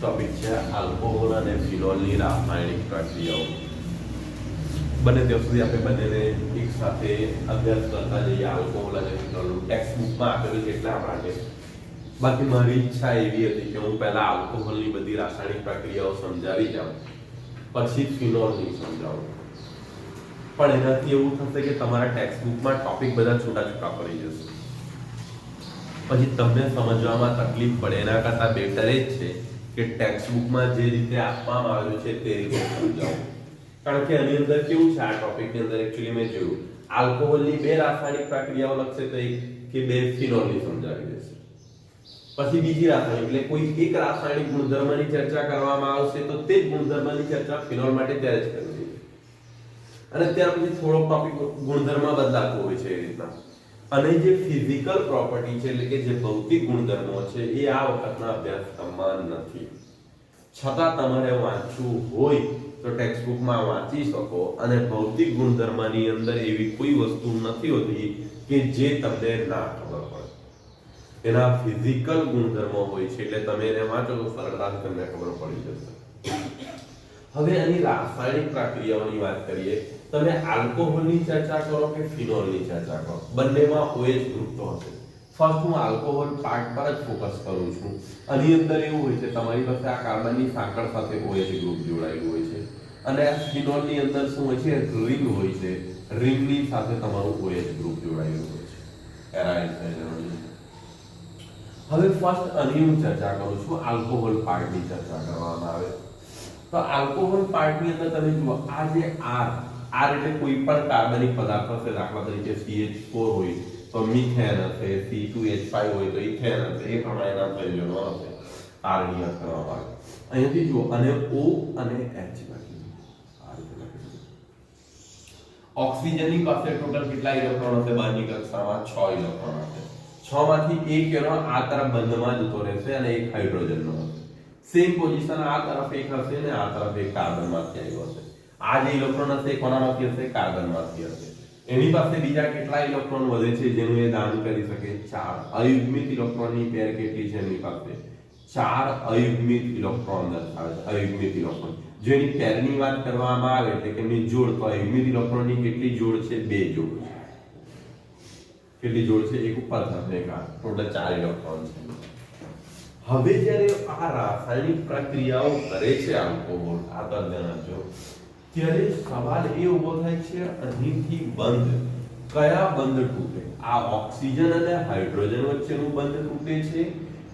Topic છે alcohol અને ફિનોલની રાસાયણિક પ્રક્રિયાઓ. બને ત્યાં સુધી આપણે બંનેને એક સાથે અભ્યાસ કરતા જઈએ. આલ્કોહોલ અને ફિનોલનું ટેક્સ્ટ બુકમાં આપેલું છે એટલે આપણા બાકી મારી ઈચ્છા એવી હતી કે હું પહેલા આલ્કોહોલની બધી રાસાયણિક પ્રક્રિયાઓ સમજાવી જાઉં, પછી ફિનોલની સમજાવું. પણ એનાથી એવું થશે કે તમારા ટેક્સ્ટ બુકમાં ટોપિક બધા છૂટા છૂટા પડી જશે, પછી તમને સમજવામાં તકલીફ પડે. એના કરતાં બેટર એ જ છે કે ટેક્સ્ટ બુકમાં જે રીતે આપવામાં આવ્યું છે તે રીતે સમજાવો. કારણ કે આની અંદર કેવું છે, આ ટોપિકની અંદર એકચ્યુઅલી મેં જોયું આલ્કોહોલની બે રાસાયણિક પ્રક્રિયાઓ લખશે તો એક કે બે ફિનોલની સમજાવી દેશે. પછી બીજી રાસાયણિક એટલે કોઈ એક રાસાયણિક ગુણધર્મની ચર્ચા કરવામાં આવશે તો તે જ ગુણધર્મની ચર્ચા ફિનોલ માટે ત્યારે જ કરવી. અને ત્યાર પછી થોડો ટોપિક ગુણધર્મ બદલાતો હોય છે એ રીતના. અને જે ફિઝિકલ પ્રોપર્ટી છે એટલે કે જે ભૌતિક ગુણધર્મો છે એ આ વખતના અભ્યાસક્રમમાં નથી. છતાં તમારે વાંચવું હોય તો ટેક્સ્ટ બુકમાં વાંચી શકો. અને ભૌતિક ગુણધર્મની અંદર એવી કોઈ વસ્તુ નથી હોતી કે જે તમને ના ખબર પડે. એના ફિઝિકલ ગુણધર્મો હોય છે એટલે તમે એને વાંચો તો સરળતાથી તમને ખબર પડી જશે. હવે આની રાસાયણિક પ્રક્રિયાઓની વાત કરીએ. તમે આલ્કોહોલની ચર્ચા કરો કે ફિનોલની ચર્ચા કરો, બંનેમાં OH ગ્રુપ તો હશે. ફર્સ્ટ હું આલ્કોહોલ પાર્ટ પર જ ફોકસ કરું છું. આની અંદર એવું હોય છે તમારી પાસે આ કાર્બનની સાંકળ સાથે OH ગ્રુપ જોડાયેલું હોય છે. અને આ ફિનોલની અંદર શું હોય છે, રિંગ હોય છે. રિંગની સાથે તમારું OH ગ્રુપ જોડાયેલું હોય છે, એરાઇલ થયેલું. હવે ફર્સ્ટ આની હું ચર્ચા કરું છું. આલ્કોહોલ પાર્ટની ચર્ચા કરવામાં આવે તો આલ્કોહોલ પાર્ટની અંદર તમે જુઓ આ જે R એટલે કોઈ પણ કાર્બનિક પદાર્થ હશે. દાખલા તરીકે CH4 હોય તો મિથેન હશે, C2H5 હોય તો ઇથેન હશે. એ પ્રમાણેના સંયોજનો હશે R ની કરવામાં આવે. અહીંયાથી જુઓ અને O અને H લખી ઓક્સિજનની પાસે ટોટલ કેટલા ઇલેક્ટ્રોન હશે? બહારની કક્ષામાં 6 ઇલેક્ટ્રોન હશે. 6 માંથી એક એનો આ તરફ બંધમાં જતો રહેશે અને એક હાઇડ્રોજનનો હશે. સેમ પોઝિશન આ તરફ એક હશે અને આ તરફ એક કાર્બનમાંથી આવ્યો હશે. આ જે ઇલેક્ટ્રોન હશે કોનામાંથી હશે? કાર્બનમાંથી હશે. એની પાસે બીજા કેટલા ઇલેક્ટ્રોન વધે છે જેનું એ દાન કરી શકે? 4 અયુગ્મિત ઇલેક્ટ્રોનની પેર કેટલી છે એની પાસે? 4 અયુગ્મિત ઇલેક્ટ્રોન દર્શાવે છે. અયુગ્મિત ઇલેક્ટ્રોન જેની પેરની વાત કરવામાં આવે એટલે કે એની જોડ, તો અયુગ્મિત ઇલેક્ટ્રોનની કેટલી જોડ છે? 2 જોડ છે. કેટલી જોડ છે? એક ઉપર સાથે એક આ, ટોટલ 4 ઇલેક્ટ્રોન છે. હવે જ્યારે આ રાસાયણિક પ્રક્રિયાઓ કરે છે આલ્કોહોલ, આ ધ્યાન આપજો, ત્યારે સવાલ એ ઊભો થાય છે અહીંથી બંધ કયા બંધ તૂટે? આ ઓક્સિજન અને હાઇડ્રોજન વચ્ચેનું બંધ તૂટે છે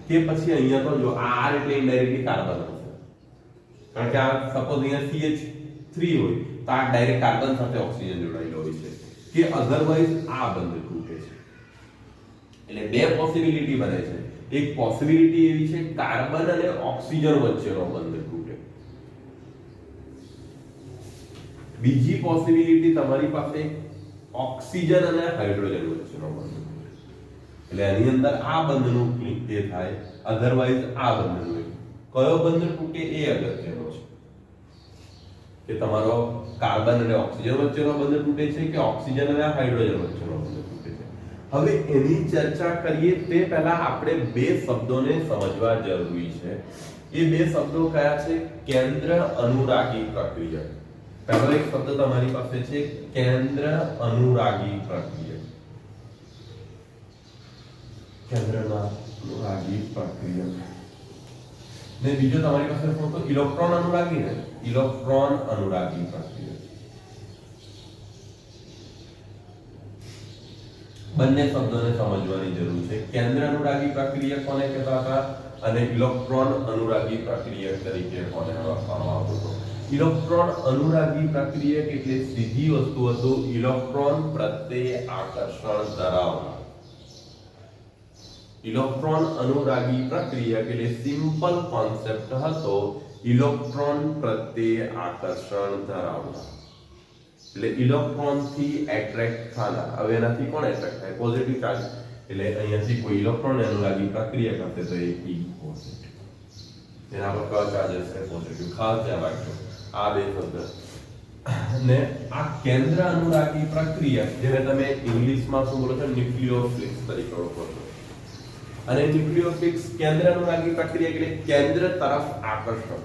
કે પછી અહીંયા તો જો આ R એટલે ઇનડાયરેક્ટલી કાર્બન હશે. કારણ કે આ સપોઝ અહીંયા CH3 હોય તો આ ડાયરેક્ટ કાર્બન સાથે ઓક્સિજન જોડાયેલો હોય છે, કે અધરવાઇઝ આ બંધ તૂટે છે. એટલે બે પોસિબિલિટી બને છે. એક પોસિબિલિટી એવી છે કાર્બન અને ઓક્સિજન વચ્ચેનો બંધ તૂટે. બીજી પોસિબિલિટી તમારી પાસે ઓક્સિજન અને હાઇડ્રોજન વચ્ચેનો બંધ તૂટે. એટલે આની અંદર આ બંધનું ક્લિક એ થાય, અધરવાઇઝ આ બંધનું. કયો બંધ તૂટે એ અગત્યનો છે કે તમારો કાર્બન અને ઓક્સિજન વચ્ચેનો બંધ તૂટે છે કે ઓક્સિજન અને હાઇડ્રોજન વચ્ચેનો બંધ તૂટે છે. હવે એની ચર્ચા કરીએ તે પહેલા આપણે બે શબ્દોને સમજવા જરૂરી છે. એ બે શબ્દો કયા છે? કેન્દ્ર અનુરાગી પ્રક્રિયા. પહેલો એક શબ્દ તમારી પાસે છે કેન્દ્ર અનુરાગી પ્રક્રિયા. કેન્દ્ર અનુરાગી પ્રક્રિયા. ને બીજો તમારી પાસે શું તો ઇલેક્ટ્રોન અનુરાગી ને ઇલેક્ટ્રોન અનુરાગી પ્રક્રિયા. બંને શબ્દોને સમજવાની જરૂર છે. કેન્દ્ર અનુરાગી પ્રક્રિયા કોને કહેતા હતા અને ઇલેક્ટ્રોન અનુરાગી પ્રક્રિયા તરીકે કોને ઓળખવામાં આવતું હતું? ઇલેક્ટ્રોન અનુરાગી પ્રક્રિયા એટલે સીધી વસ્તુ હતું ઇલેક્ટ્રોન પ્રત્યે આકર્ષણ ધરાવનાર. ઇલેક્ટ્રોન અનુરાગી પ્રક્રિયા એટલે સિમ્પલ કોન્સેપ્ટ હતો ઇલેક્ટ્રોન પ્રત્યે આકર્ષણ ધરાવનાર. એટલે ઇલેક્ટ્રોન થી એટ્રેક્ટ થનાર. હવે એનાથી કોણ એટ્રેક્ટ થાય? Positive charge. એટલે અહીંયાથી કોઈ ઇલેક્ટ્રોન અનુરાગી પ્રક્રિયા કરશે તો એ પોઝિટિવ. એના પર કયો ચાર્જ હશે? પોઝિટિવ. ખાસ ધ્યાન રાખજો આ બે શબ્દ. ને આ કેન્દ્ર અનુરાગી પ્રક્રિયા જેને તમે ઇંગ્લિશમાં શું બોલો છો? ન્યુક્લિયોફિલિસ તરીકે ઓળખો છો. અને ન્યુક્લિયોફિલ્સ કેન્દ્ર અનુરાગી પ્રક્રિયા એટલે કેન્દ્ર તરફ આકર્ષણ,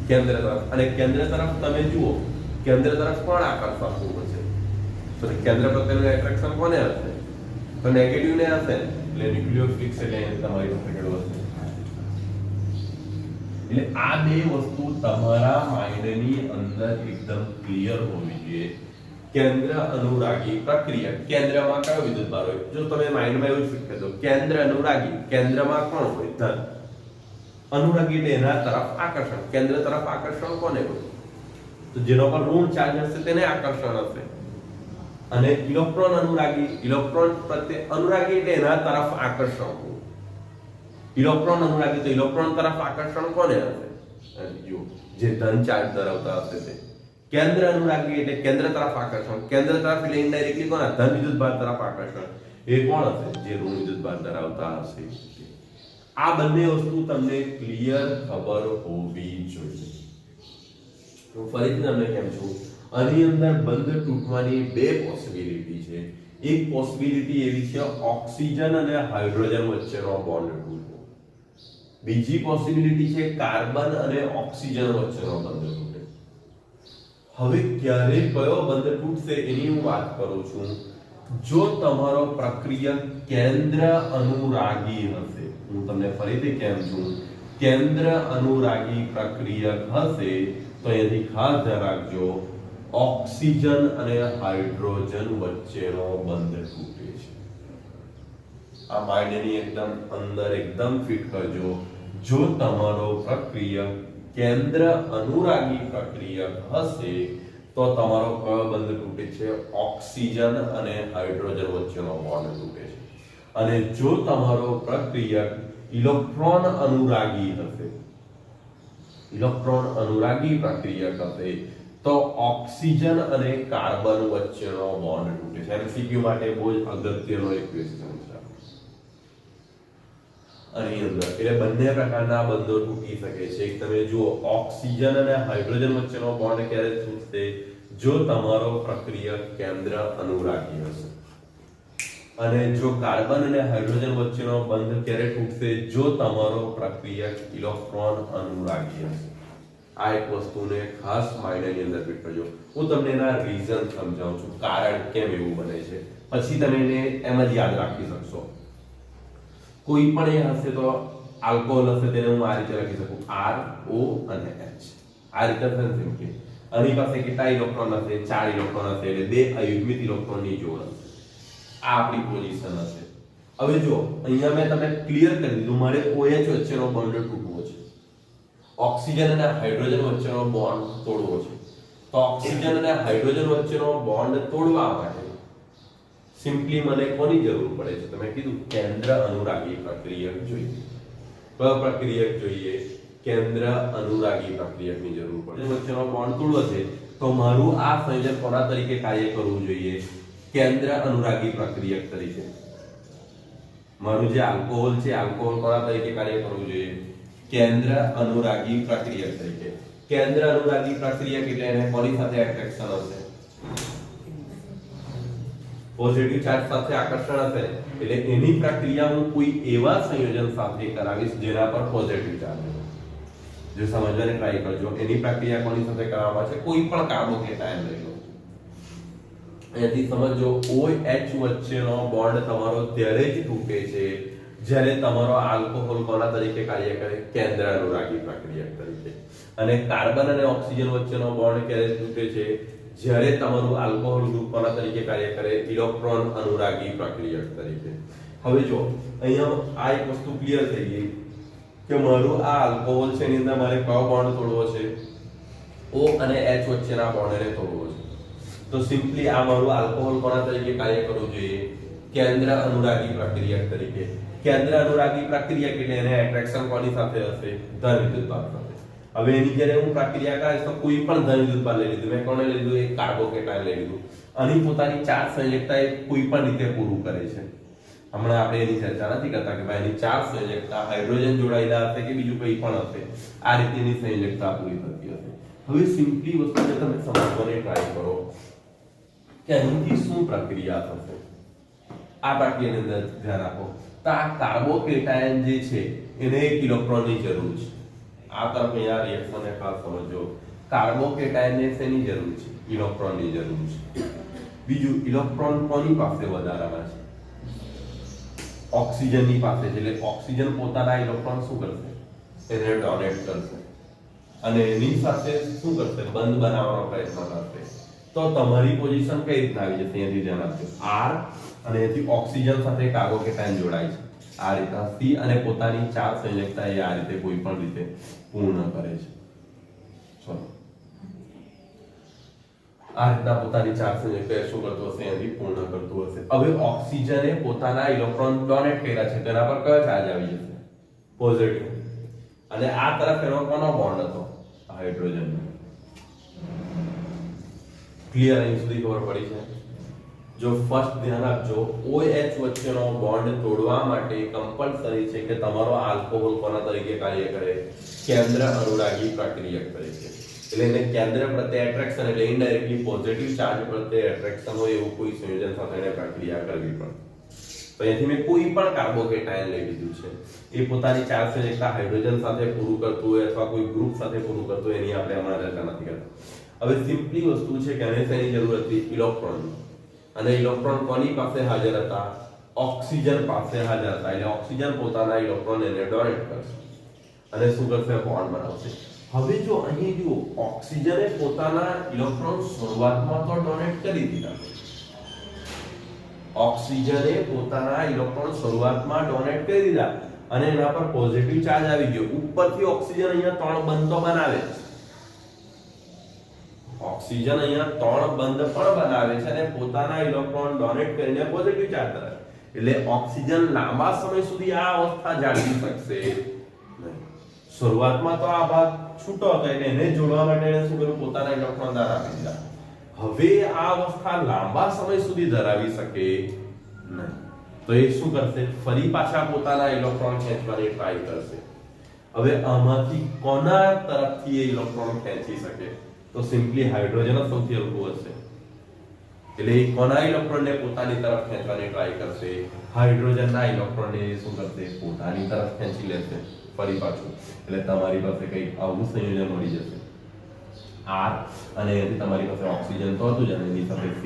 કેન્દ્ર તરફ. અને કેન્દ્ર તરફ તમે જુઓ, કેન્દ્ર તરફ કોણ આકર્ષવું હશે? તો કેન્દ્ર પ્રત્યેનું એટ્રેક્શન કોને હશે? તો નેગેટિવ ને હશે. એટલે ન્યુક્લિયોફિલ્સ એટલે તમારી પાસે કેટલું હશે? એટલે આ બે વસ્તુ તમારા માઇન્ડની અંદર એકદમ ક્લિયર હોવી જોઈએ. કેન્દ્ર અનુરાગી પ્રક્રિયા, કેન્દ્રમાં કયો વિદ્યુતભાર હોય? જો તમે માઇન્ડમાં એવું શીખે તો કેન્દ્ર અનુરાગી, કેન્દ્રમાં કોણ હોય? ધન. અનુરાગી એટલે એના તરફ આકર્ષણ. કેન્દ્ર તરફ આકર્ષણ કોને હોય? તો જેનો પર ઋણ ચાર્જ હશે તેને આકર્ષણ હશે. અને ઇલેક્ટ્રોન અનુરાગી, ઇલેક્ટ્રોન પ્રત્યે અનુરાગી એટલે એના તરફ આકર્ષણ હોય. ઇલેક્ટ્રોન અનુરાગી તો ઇલેક્ટ્રોન તરફ આકર્ષણ કોને હશે? જો જે ધન ચાર્જ ધરાવતા હશે તે. કેન્દ્ર અનુરાગી એટલે કેન્દ્ર તરફ આકર્ષણ. કેન્દ્ર તરફ એટલે ઇનડાયરેક્ટલી કોના? ધન વિદ્યુતભાર તરફ આકર્ષણ. એ કોણ હશે? જે ઋણ વિદ્યુતભાર ધરાવતા હશે. આ બંને વસ્તુ તમને ક્લિયર ખબર હોવી જોઈએ. હું ફરીથી તમને કેમ છું, આની અંદર બંધ તૂટવાની બે પોસિબિલિટી છે. એક પોસિબિલિટી એવી છે ઓક્સિજન અને હાઇડ્રોજન વચ્ચેનો બોન્ડ તૂટવો. બીજી પોસિબિલિટી છે કાર્બન અને ઓક્સિજન વચ્ચેનો બંધ તૂટે. હવે ક્યારે કયો બંધ તૂટશે એની હું વાત કરું છું. જો તમારો પ્રક્રિયક કેન્દ્ર અનુરાગી હશે, હું તમને ફરીથી કેમ છું, કેન્દ્ર અનુરાગી પ્રક્રિયક હશે તો એની ખાસ ધ્યાન રાખજો, ઓક્સિજન અને હાઇડ્રોજન વચ્ચેનો બંધ તૂટે છે. આ માઇન્ડની એકદમ અંદર એકદમ ફિટ કરજો. જો તમારો પ્રક્રિયક કેન્દ્ર અનુરાગી પ્રક્રિયક હશે તો તમારો કયો બંધ તૂટે છે? ઓક્સિજન અને હાઇડ્રોજન વચ્ચેનો બોન્ડ તૂટે છે. અને જો તમારો પ્રક્રિયક ઇલેક્ટ્રોન અનુરાગી હશે, ઇલેક્ટ્રોન અનુરાગી પ્રક્રિયક હશે તો ઓક્સિજન અને કાર્બન વચ્ચેનો બોન્ડ તૂટે છે. એમસીક્યુ માટે બહુ જ અગત્યનો એક ક્વેશ્ચન છે આની અંદર. એટલે બંને પ્રકારના બંધો તૂટી શકે છે. એક તમે જુઓ, ઓક્સિજન અને હાઇડ્રોજન વચ્ચેનો બોન્ડ ક્યારે તૂટશે? જો તમારો પ્રક્રિયક કેન્દ્ર અનુરાગી હશે. અને જો કાર્બન અને હાઇડ્રોજન વચ્ચેનો બંધ ક્યારે તૂટશે? જો તમારો પ્રક્રિયક ઇલેક્ટ્રોન અનુરાગી હશે. આ એક વસ્તુને ખાસ માઇન્ડની અંદર ફિટ કરજો. હું તમને એના રીઝન સમજાવું છું, કારણ કેમ એવું બને છે. પછી તમે એને એમ જ યાદ રાખી શકશો. કોઈ પણ એ હશે તો આલ્કોહોલ હશે તેને હું આ રીતે લખી શકું, R O અને H. આ રીતે થશે સિમ્પલી. આની પાસે કેટલા ઇલેક્ટ્રોન હશે? 4 ઇલેક્ટ્રોન હશે એટલે બે અયુગ્મિત ઇલેક્ટ્રોનની જોડ હશે. આ આપણી પોઝિશન હશે. હવે જો અહીંયા મેં તમને ક્લિયર કરી દીધું, મારે OH વચ્ચેનો બોન્ડ તૂટવો છે, ઓક્સિજન અને હાઇડ્રોજન વચ્ચેનો બોન્ડ તોડવો છે. તો ઓક્સિજન અને હાઇડ્રોજન વચ્ચેનો બોન્ડ તોડવા માટે સિમ્પલી મને કોની જરૂર પડે છે? તમે કીધું કેન્દ્ર અનુરાગી પ્રક્રિયક જોઈએ. કયો પ્રક્રિયક જોઈએ? કેન્દ્ર અનુરાગી પ્રક્રિયકની જરૂર પડે. વચ્ચેનો બોન્ડ તોડવો છે તો મારું આ સંયોજન કોના તરીકે કાર્ય કરવું જોઈએ? કેન્દ્ર અનુરાગી પ્રક્રિયક તરીકે. મારું જે આલ્કોહોલ છે, આલ્કોહોલ કોના તરીકે કાર્ય કરવું જોઈએ? કેન્દ્ર અનુરાગી પ્રક્રિયક તરીકે. કેન્દ્ર અનુરાગી પ્રક્રિયક એટલે એને કોની સાથે એટ્રેક્શન હશે? પોઝિટિવ ચાર્જ સાથે આકર્ષણ હશે. એટલે એની પ્રક્રિયા હું કોઈ એવા સંયોજન સાથે કરાવીશ જેના પર પોઝિટિવ ચાર્જ હોય. જો સમજવાની ટ્રાય કરજો, એની પ્રક્રિયા કોની સાથે કરવામાં છે? કોઈ પણ કાર્બોકેટાયન લઈ લો. અહીંયાથી સમજો, OH વચ્ચેનો બોન્ડ તમારો ત્યારે જ તૂટે છે જ્યારે તમારો આલ્કોહોલ કોના તરીકે કાર્ય કરે? કેન્દ્ર અનુરાગી પ્રક્રિયક તરીકે. અને કાર્બન અને ઓક્સિજન વચ્ચેનો બોન્ડ ક્યારે તૂટે છે? જ્યારે તમારું આલ્કોહોલ ગ્રુપ કોના તરીકે કાર્ય કરે? ઇલેક્ટ્રોન અનુરાગી પ્રક્રિયક તરીકે. હવે જો અહીંયા આ એક વસ્તુ ક્લિયર થઈ ગઈ કે મારું આ આલ્કોહોલ છે એની અંદર મારે કયો બોન્ડ તોડવો છે? O અને H વચ્ચેના બોન્ડને તોડવો છે. તો સિમ્પલી આ મારું આલ્કોહોલ કોના તરીકે કાર્ય કરવું જોઈએ? કેન્દ્ર અનુરાગી પ્રક્રિયક તરીકે. કેન્દ્ર અનુરાગી પ્રક્રિયક એટલે એને એટ્રેક્શન કોની સાથે હશે? ધન વિદ્યુતભાર સાથે. હવે એની જ્યારે હું પ્રક્રિયા કરીશ તો કોઈ પણ ધન વિદ્યુતભાર લઈ લીધું. મેં કોને લઈ લીધું? એક કાર્બોકેટાયન લઈ લીધું. આની પોતાની ચાર સંયોજકતા એ કોઈ પણ રીતે પૂરું કરે છે. હમણાં આપણે એની ચર્ચા નથી કરતા કે ભાઈ એની ચાર સંયોજકતા હાઇડ્રોજન જોડાયેલા હશે કે બીજું કંઈ પણ હશે. આ રીતેની સંયોજકતા પૂરી થતી હશે. હવે સિમ્પલી વસ્તુને તમે સમજવાની ટ્રાય કરો કે અહીંથી શું પ્રક્રિયા થશે. આ પ્રક્રિયાની અંદર ધ્યાન આપો. તો આ કાર્બોકેટાયન જે છે એને 1 ઇલેક્ટ્રોનની જરૂર છે. આ તરફ અહીંયા રિએક્શનને ખાસ સમજો. કાર્બોકેટાયનને શેની જરૂર છે? ઇલેક્ટ્રોનની જરૂર છે. બીજું, ઇલેક્ટ્રોન કોની પાસે વધારાના છે? ઓક્સિજનની પાસે છે. એટલે ઓક્સિજન પોતાના ઇલેક્ટ્રોન શું કરશે? એને ડોનેટ કરશે અને એની સાથે શું કરશે? બંધ બનાવવાનો પ્રયત્ન કરશે. તો તમારી પોઝિશન કઈ રીતના આવી જશે? અહીંયાથી ધ્યાન આપજો. R અને એથી ઓક્સિજન સાથે કાર્બોકેટાયન જોડાય છે. આ રીતના C અને પોતાની 4 સંયોજકતા એ આ રીતે કોઈ પણ રીતે પૂર્ણ કરે છે. ચલો, આ રીતના પોતાની 4 સંયોજકતા શું કરતું હશે? અહીંયાથી પૂર્ણ કરતું હશે. હવે ઓક્સિજને પોતાના ઇલેક્ટ્રોન ડોનેટ કર્યા છે, તેના પર કયો ચાર્જ આવી જશે? પોઝિટિવ. અને આ તરફ એનો કોનો બોન્ડ હતો? હાઇડ્રોજન. ક્લિયર? અહીં સુધી ખબર પડી છે? જો ફર્સ્ટ ધ્યાન આપજો, OH વચ્ચેનો બોન્ડ તોડવા માટે કમ્પલસરી છે કે તમારો આલ્કોહોલ કોના તરીકે કાર્ય કરે? કેન્દ્ર અનુરાગી પ્રક્રિયક તરીકે. એટલે એને કેન્દ્ર પ્રત્યે એટ્રેક્શન, એટલે ઇનડાયરેક્ટલી પોઝિટિવ ચાર્જ પ્રત્યે એટ્રેક્શન હોય એવું કોઈ સંયોજન સાથે એને પ્રક્રિયા કરવી પડે. તો અહીંથી મેં કોઈ પણ કાર્બોકેટાયન લઈ લીધું છે, એ પોતાની 4 સંયોજકતા હાઇડ્રોજન સાથે પૂરું કરતું હોય અથવા કોઈ ગ્રુપ સાથે પૂરું કરતું હોય, એની આપણે હમણાં ચર્ચા નથી કરતા. હવે સિમ્પલી વસ્તુ છે કે આને શેની જરૂર હતી? ઇલેક્ટ્રોનની. અને ઇલેક્ટ્રોન કોની પાસે હાજર હતા? ઓક્સિજન પાસે હાજર હતા. એટલે ઓક્સિજન પોતાના ઇલેક્ટ્રોન એને ડોનેટ કરશે અને શું કરશે? બોન્ડ બનાવશે. હવે જો અહીં જુઓ, ઓક્સિજને પોતાના ઇલેક્ટ્રોન શરૂઆતમાં તો ડોનેટ કરી દીધા. ઓક્સિજને પોતાના ઇલેક્ટ્રોન શરૂઆતમાં ડોનેટ કરી દીધા અને એના પર પોઝિટિવ ચાર્જ આવી ગયો. ઉપરથી ઓક્સિજન અહીંયા 3 બંધ તો બનાવે છે. ઓક્સિજન અહીંયા 3 બંધ પણ બનાવે છે અને પોતાના ઇલેક્ટ્રોન ડોનેટ કરીને પોઝિટિવ ચાર્જ ધરાવે. એટલે ઓક્સિજન લાંબા સમય સુધી આ અવસ્થા જાળવી શકશે નહીં. શરૂઆતમાં તો આ ભાગ છૂટો હતો એટલે એને જોડવા માટે એને શું કર્યું? પોતાના ઇલેક્ટ્રોન દાન આપી દીધા. હવે આ અવસ્થા લાંબા સમય સુધી ધરાવી શકે નહીં. તો એ શું કરશે? ફરી પાછા પોતાના ઇલેક્ટ્રોન ખેંચવાની ટ્રાય કરશે. હવે આમાંથી કોના તરફથી એ ઇલેક્ટ્રોન ખેંચી શકે? તો સિમ્પલી હાઇડ્રોજન જ સૌથી હલકું હશે. એટલે કોના ઇલેક્ટ્રોનને પોતાની તરફ ખેંચવાની ટ્રાય કરશે? હાઇડ્રોજનના ઇલેક્ટ્રોનને શું કરશે? પોતાની તરફ ખેંચી લેશે ફરી પાછું. એટલે તમારી પાસે કંઈક આવું સંયોજન મળી જશે. R અને એથી તમારી પાસે ઓક્સિજન તો હતું જ અને એની સાથે C.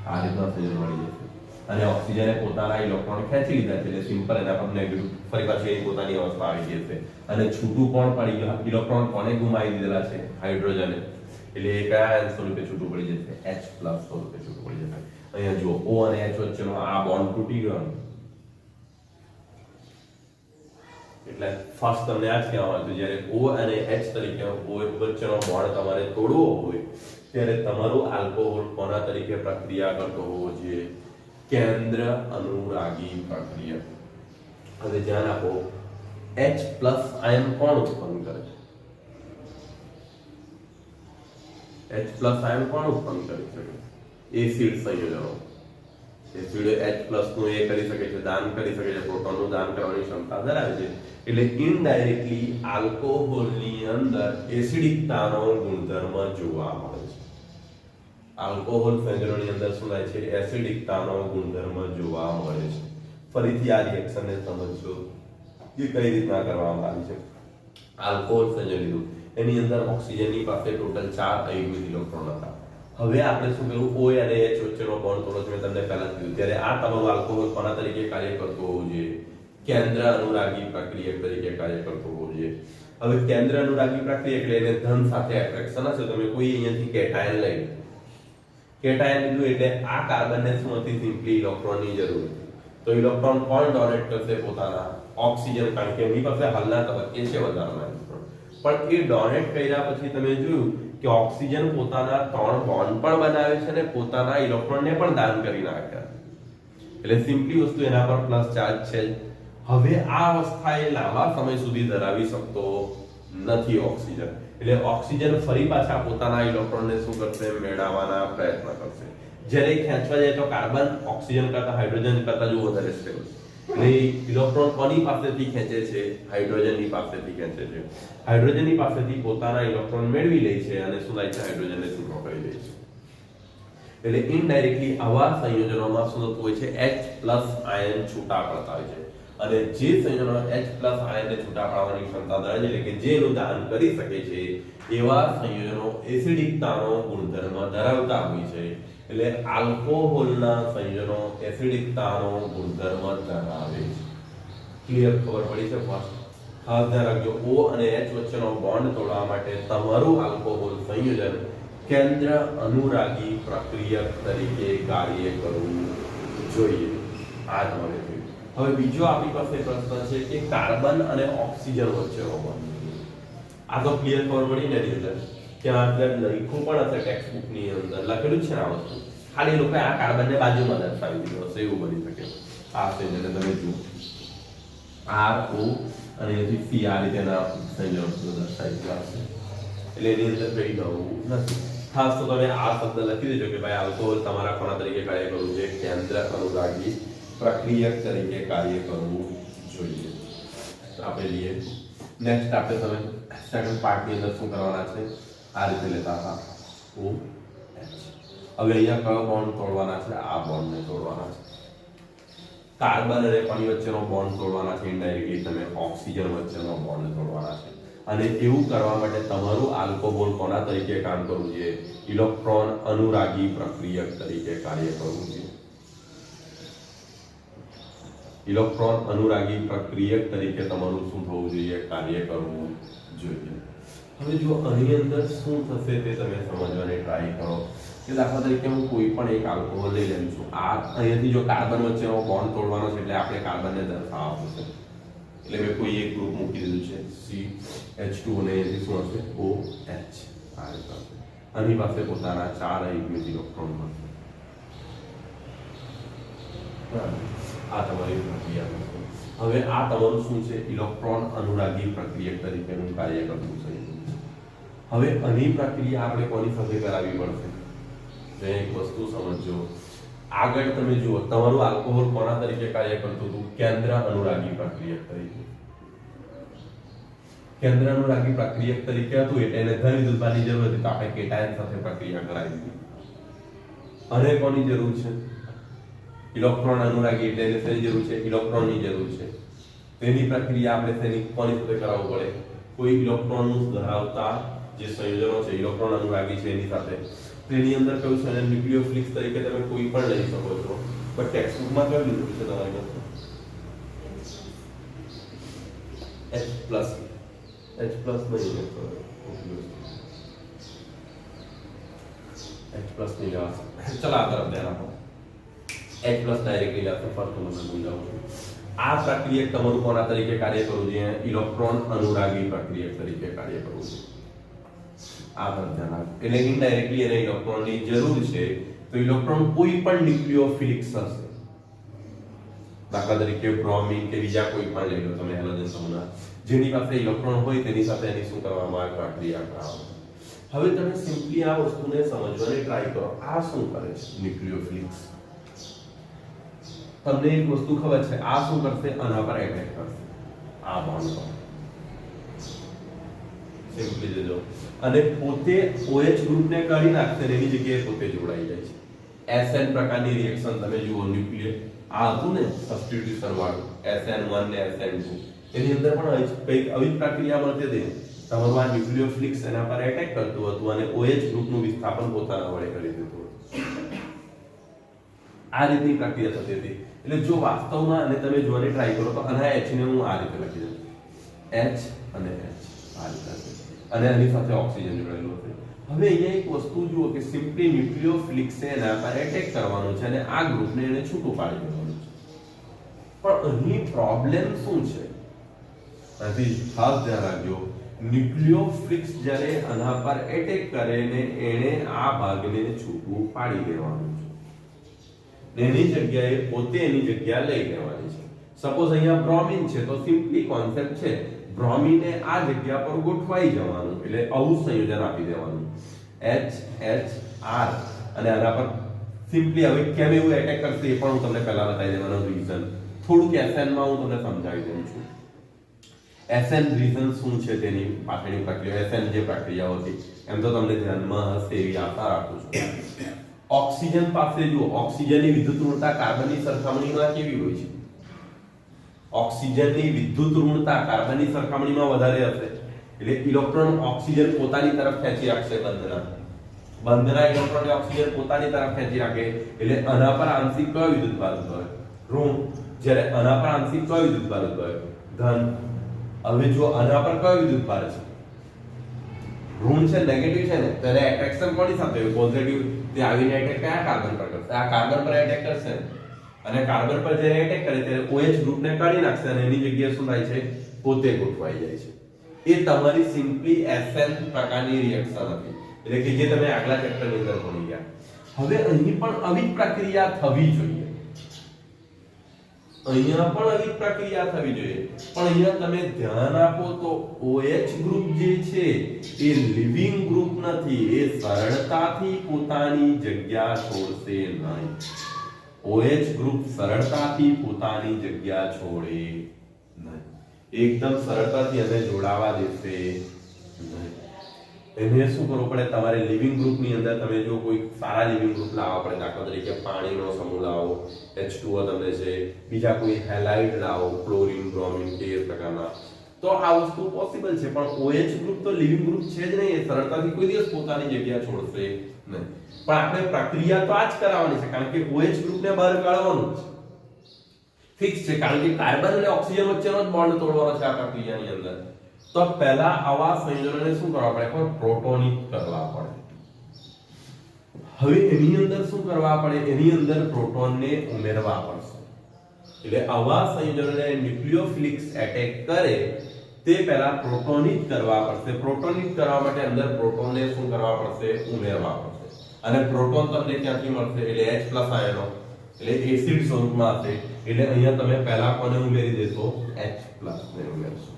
આ રીતના સંયોજન મળી જશે. અને ઓક્સિજને પોતાના ઇલેક્ટ્રોન ખેંચી લીધા છે એટલે સિમ્પલ એના પર નેગેટિવ ફરી પાછી એની પોતાની અવસ્થા આવી જશે. અને છૂટું કોણ પડી ગયું? ઇલેક્ટ્રોન કોને ગુમાવી દીધેલા છે? હાઇડ્રોજને. એટલે એ કયા સ્વરૂપે છૂટું પડી જશે? H+ સ્વરૂપે છૂટું પડી જશે. અહીંયા જુઓ, O અને H વચ્ચેનો આ બોન્ડ તૂટી ગયો. એટલે ફર્સ્ટ તમને આ જ કહેવામાં આવ્યું, જ્યારે O અને H તરીકે વચ્ચેનો બોન્ડ તમારે તોડવો હોય ત્યારે તમારું આલ્કોહોલ કોના તરીકે પ્રક્રિયા કરતો હોવો જોઈએ? કેન્દ્ર અનુરાગી પ્રક્રિયા. હવે ધ્યાન આપો, H+ આયન કોણ ઉત્પન્ન કરે છે? H+ આયન કોણ ઉત્પન્ન કરી શકે? એસિડ સંયોજનો. એસિડ H+ નું એ કરી શકે છે, દાન કરી શકે છે, પ્રોટોનનું દાન કરવાની ક્ષમતા ધરાવે છે. એટલે ઇનડાયરેક્ટલી આલ્કોહોલની અંદર એસિડિકતાનો ગુણધર્મ જોવા મળે છે. આલ્કોહોલ સંયોજનોની અંદર શું થાય છે? એસિડિકતાનો ગુણધર્મ જોવા મળે છે. ફરીથી આ રિએક્શનને સમજજો કે કઈ રીતના કરવામાં આવી છે. આલ્કોહોલ સંયોજન લીધું, એની અંદર ઓક્સિજનની પાસે ટોટલ 4 અયુગ્મિક ઇલેક્ટ્રોન હતા. હવે આપણે શું કર્યું? O અને H વચ્ચેનો બોન્ડ તોડો છે, મેં તમને પહેલા કીધું. ત્યારે આ તમારું આલ્કોહોલ કોના તરીકે કાર્ય કરતો હોવું જોઈએ? કેન્દ્ર અનુરાગી પ્રક્રિયક તરીકે કાર્ય કરતો હોવો જોઈએ. હવે કેન્દ્ર અનુરાગી પ્રક્રિયક એટલે એને ધન સાથે એટ્રેક્શન હશે. તમે કોઈ અહીંયાથી કેટાયન લઈ, કેટાયન લીધું એટલે આ કાર્બનને શું હતી? સિમ્પલી ઇલેક્ટ્રોનની જરૂર હતી. તો ઇલેક્ટ્રોન કોણ ડોનેટ કરશે? પોતાના ઓક્સિજન, કારણ કે એની પાસે હાલના તબક્કે છે વધારાના ઇલેક્ટ્રોન. પણ એ ડોનેટ કર્યા પછી તમે જોયું કે ઓક્સિજન પોતાના 3 બોન્ડ પણ બનાવે છે અને પોતાના ઇલેક્ટ્રોનને પણ દાન કરી નાખ્યા. એટલે સિમ્પલી વસ્તુ એના પર પ્લસ ચાર્જ છે. હવે આ અવસ્થા એ લાંબા સમય સુધી ધરાવી શકતો નથી ઓક્સિજન. એટલે ઓક્સિજન ફરી પાછા પોતાના ઇલેક્ટ્રોનને શું કરશે? મેળવવાના પ્રયત્ન કરશે. જ્યારે ખેંચવા જાય તો કાર્બન ઓક્સિજન કરતા હાઇડ્રોજન કરતા જો વધારે સ્ટેબલ. એટલે ઇલેક્ટ્રોન કોની પાસેથી ખેંચે છે? હાઇડ્રોજનની પાસેથી ખેંચે છે. હાઇડ્રોજનની પાસેથી પોતાના ઇલેક્ટ્રોન મેળવી લે છે અને શું થાય છે? હાઇડ્રોજનને છૂટો કરી દે છે. એટલે ઇનડાયરેક્ટલી આવા સંયોજનોમાં શું થતું હોય છે? H+ આયન છૂટા પડતા હોય છે. અને જે સંયોજનો H+ આયનને છૂટા પાડવાની ક્ષમતા ધરાવે છે, એટલે કે જે એનું દાન કરી શકે છે, એવા સંયોજનો એસિડિકતાનો ગુણધર્મ ધરાવતા હોય છે. એટલે આલ્કોહોલના સંયોજનો એસિડિકતાનો ગુણધર્મ ધરાવે છે. ક્લિયર? ખબર પડી છે? ખાસ ધ્યાન રાખજો, O અને H વચ્ચેનો બોન્ડ તોડવા માટે તમારું આલ્કોહોલ સંયોજન કેન્દ્ર અનુરાગી પ્રક્રિયક તરીકે કાર્ય કરવું જોઈએ. આ તમારે જોયું. હવે બીજો આપણી પાસે પ્રશ્ન છે કે કાર્બન અને ઓક્સિજન વચ્ચેનો બોન્ડ. આ તો ક્લિયર ખબર પડી ને એની અંદર કે આપણે લખ્યું પણ હશે ટેક્સ્ટ બુક ની અંદર લખેલું છે ને આ વસ્તુ, ખાલી લોકો આ કાર્બનને બાજુમાં દર્શાવી દીધો હશે, એવું બની શકે. આ સંયોજન તમે જુઓ, RO અને એથી C આ રીતેના સંયોજનો દર્શાવી દીધા હશે, એટલે એની અંદર કઈ નવું નથી. ખાસ તો તમે આ શબ્દ લખી દેજો કે ભાઈ આલ્કોહોલ તમારા કોના તરીકે કાર્ય કરવું છે? કેન્દ્ર અનુરાગી પ્રક્રિયક તરીકે કાર્ય કરવું જોઈએ. આપણે લઈએ નેક્સ્ટ. આપણે તમે સેકન્ડ પાર્ટ ની અંદર શું કરવાના છે? આ રીતે લેતા હતા OH. હવે અહીંયા કયો બોન્ડ તોડવાના છે? આ બોન્ડને તોડવાના છે. કાર્બન અને પાણી વચ્ચેનો બોન્ડ તોડવાના છે. ઇનડાયરેક્ટલી તમે ઓક્સિજન વચ્ચેનો બોન્ડ તોડવાના છે. અને એવું કરવા માટે તમારું આલ્કોહોલ કોના તરીકે કામ કરવું જોઈએ? ઇલેક્ટ્રોન અનુરાગી પ્રક્રિયક તરીકે કાર્ય કરવું જોઈએ. ઇલેક્ટ્રોન અનુરાગી પ્રક્રિયક તરીકે તમારું શું થવું જોઈએ? કાર્ય કરવું જોઈએ. હવે જો આની અંદર શું થશે તે તમે સમજવાની ટ્રાય કરો. કે દાખલા તરીકે હું કોઈ પણ એક આલ્કોહોલ લઈ લઉં છું. આ અહીંયાથી જો કાર્બન વચ્ચેનો બોન્ડ તોડવાનો છે, એટલે આપણે કાર્બનને દર્શાવવું છે. એટલે મેં કોઈ એક ગ્રુપ મૂકી દીધું છે CH2 અને અહીંયાથી શું હશે? OH. આ રીતે આની પાસે પોતાના 4 યુનિટ ઇલેક્ટ્રોન હશે. આ તમારી પ્રક્રિયા છે. હવે આ તમારું શું છે? ઇલેક્ટ્રોન અનુરાગી પ્રક્રિયક તરીકેનું કાર્ય કરતું છે. હવે આની પ્રક્રિયા આપણે કોની સાથે કરાવવી પડશે? એક વસ્તુ સમજો. આગળ તમે જુઓ, તમારું આલ્કોહોલ કોના તરીકે કાર્ય કરતું હતું? કેન્દ્ર અનુરાગી પ્રક્રિયક તરીકે. કેન્દ્ર અનુરાગી પ્રક્રિયક તરીકે હતું એટલે એને ધન વિદ્યુતભારની જરૂર હતી, તો આપણે કેટાયન સાથે પ્રક્રિયા કરાવી દીધી. અને કોની જરૂર છે? ઇલેક્ટ્રોન અનુરાગી એટલે એને શેની જરૂર છે? ઇલેક્ટ્રોનની જરૂર છે. તેની પ્રક્રિયા આપણે તેની કોની સાથે કરાવવું પડે? કોઈ ઇલેક્ટ્રોન ધરાવતા જે સંયોજનો છે, ઇલેક્ટ્રોન અનુરાગી છે એની સાથે. તેની અંદર કયું છે? ન્યુક્લિયોફિલિક્સ તરીકે તમે કોઈ પણ લઈ શકો છો, પણ ટેક્સ્ટ બુકમાં કયું લીધું છે તમારી પાસે? H+ નહીં, H+ નહીં લેવાશે. ચલો આ તરફ ધ્યાન આપો. H+ ડાયરેક્ટલી લેવાશે. ફરતું મને સમજાવું છું. આ પ્રક્રિયક તમારું કોના તરીકે કાર્ય કરવું જોઈએ? ઇલેક્ટ્રોન અનુરાગી પ્રક્રિયક તરીકે કાર્ય કરવું જોઈએ. આ તરફ ધ્યાન આપો. એટલે ઇનડાયરેક્ટલી એને ઇલેક્ટ્રોનની જરૂર છે, તો ઇલેક્ટ્રોન કોઈ પણ ન્યુક્લિયોફિલિક્સ હશે. દાખલા તરીકે બ્રોમિન કે બીજા કોઈ પણ લઈ લો તમે હેલોજન સમૂહના, જેની પાસે ઇલેક્ટ્રોન હોય તેની સાથે એની શું કરવામાં આવે? પ્રક્રિયા કરાવવામાં. હવે તમે સિમ્પલી આ વસ્તુને સમજવાની ટ્રાય કરો. આ શું કરે છે? ન્યુક્લિયોફિલિક્સ. તમને એક વસ્તુ ખબર છે, આ શું કરશે? આના પર એટેક કરશે. આ બોન્ડ પર સિમ્પલી દેજો, અને પોતે OH ગ્રુપને કાઢી નાખશે અને એની જગ્યાએ પોતે જોડાઈ જાય છે. SN પ્રકારની રિએક્શન તમે જુઓ. ન્યુક્લિયર આ હતું ને સબસ્ટિટ્યુશન વાળું, SN1 ને SN2, એની અંદર પણ કંઈક આવી પ્રક્રિયા મળતી હતી. તમારું આ ન્યુક્લિયોફિલિક્સ એના પર એટેક કરતું હતું અને OH ગ્રુપનું વિસ્થાપન પોતાના વડે કરી દેતું હતું. આ રીતની પ્રક્રિયા થતી હતી. એટલે જો વાસ્તવમાં અને તમે જોવાની ટ્રાય કરો તો આના H ને હું આ રીતે લખી દઉં, H અને H આ રીતે, અને આની સાથે ઓક્સિજન જોડાયેલું હશે. હવે અહીંયા એક વસ્તુ જુઓ કે સિમ્પલી ન્યુક્લિયોફિલિક્સ એના પર એટેક કરવાનું છે અને આ ગ્રુપને એને છૂટું પાડી દેવાનું છે. પણ અહીં પ્રોબ્લેમ શું છે? આથી ખાસ ધ્યાન રાખજો. ન્યુક્લિયોફિલિક્સ જ્યારે આના પર એટેક કરે ને એને આ ભાગને છૂટું પાડી દેવાનું છે. એની જગ્યાએ પોતે એની જગ્યા લઈ લેવાની છે. સપોઝ અહીંયા બ્રોમિન છે તો સિમ્પલી કોન્સેપ્ટ છે, બ્રોમિને આ જગ્યા પર ગોઠવાઈ જવાનું, એટલે આવું સંયોજન આપી દેવાનું HHR, અને આના પર સિમ્પલી હવે કેમ એવું એટેક કરશે એ પણ હું તમને પહેલા બતાવી દેવાનો રીઝન. થોડુંક SN માં હું તમને સમજાવી દઉં છું. SN રીઝન શું છે તેની પાછળની પ્રક્રિયા, SN જે પ્રક્રિયાઓ હતી એમ તો તમને ધ્યાનમાં હશે એવી આશા રાખું છું. ઓક્સિજન પાસે જુઓ, ઓક્સિજનની વિદ્યુત ઋણતા કાર્બનની સરખામણીમાં કેવી હોય છે? ઓક્સિજનની વિદ્યુત ઋણતા કાર્બનની સરખામણીમાં વધારે હશે એટલે ઇલેક્ટ્રોન ઓક્સિજન પોતાની તરફ ખેંચી રાખશે બંધના ઇલેક્ટ્રોનને ઓક્સિજન પોતાની તરફ ખેંચી રાખે એટલે આના પર આંશિક કયો વિદ્યુતભાર ઉદ્ભવે ઋણ જ્યારે આના પર આંશિક કયો વિદ્યુતભાર ઉદ્ભવે ધન હવે જો આના પર કયો વિદ્યુતભાર છે ઋણ છે નેગેટિવ છે ને ત્યારે એટ્રેક્શન કોની સાથે પોઝિટિવ તે આવીને એટેક કયા કાર્બન પર કરશે આ કાર્બન પર એટેક કરશે અને કાર્બન પર જ્યારે એટેક કરે ત્યારે OH ગ્રુપને કાઢી નાખશે અને એની જગ્યાએ શું થાય છે પોતે ગોઠવાઈ જાય છે એ તમારી સિમ્પલી SN પ્રકારની રિએક્શન હતી એટલે કે જે તમે આગલા ચેપ્ટરની અંદર ભણી ગયા હવે અહીં પણ આવી જ પ્રક્રિયા થવી જોઈએ અહીંયા પણ આવી પ્રક્રિયા થવી જોઈએ પણ અહીંયા તમે ધ્યાન આપો તો OH ગ્રુપ જે છે એ લિવિંગ ગ્રુપ નથી એ સરળતાથી પોતાની જગ્યા છોડશે નહીં OH ગ્રુપ સરળતાથી પોતાની જગ્યા છોડે નહીં એકદમ સરળતાથી એને જોડાવા દેશે નહીં એને શું કરવું પડે તમારે લિવિંગ ગ્રુપની અંદર તમે જો કોઈ સારા લિવિંગ ગ્રુપ લાવવા પડે દાખલા તરીકે પાણીનો સમૂહ લાવો H2O તમને છે બીજા કોઈ હેલાઇડ લાવો ક્લોરીન બ્રોમિન કે એ પ્રકારના તો આ વસ્તુ પોસિબલ છે પણ OH ગ્રુપ તો લિવિંગ ગ્રુપ છે જ નહીં એ સરળતાથી કોઈ દિવસ પોતાની જગ્યા છોડશે નહીં પણ આપણે પ્રક્રિયા તો આ જ કરાવવાની છે કારણ કે OH ગ્રુપને બહાર કાઢવાનું છે ફિક્સ છે કારણ કે કાર્બન અને ઓક્સિજન વચ્ચેનો જ બોન્ડ તોડવાનો છે આ પ્રક્રિયાની અંદર તો પહેલા આવા સંયોજનોને શું કરવા પડે પણ પ્રોટોનિક કરવા પડે હવે એની અંદર શું કરવા પડે એની અંદર પ્રોટોનને ઉમેરવા પડશે એટલે આવા સંયોજનોને ન્યુક્લિયોફિલિક એટેક કરે તે પહેલા પ્રોટોનિક કરવા પડશે પ્રોટોનિક કરવા માટે અંદર પ્રોટોનને શું કરવા પડશે ઉમેરવા પડશે અને પ્રોટોન તમને ક્યાંથી મળશે એટલે H+ આયનો એટલે એસિડ સ્વરૂપમાં હશે એટલે અહીંયા તમે પહેલા કોને ઉમેરી દેશો H+ ને ઉમેરશો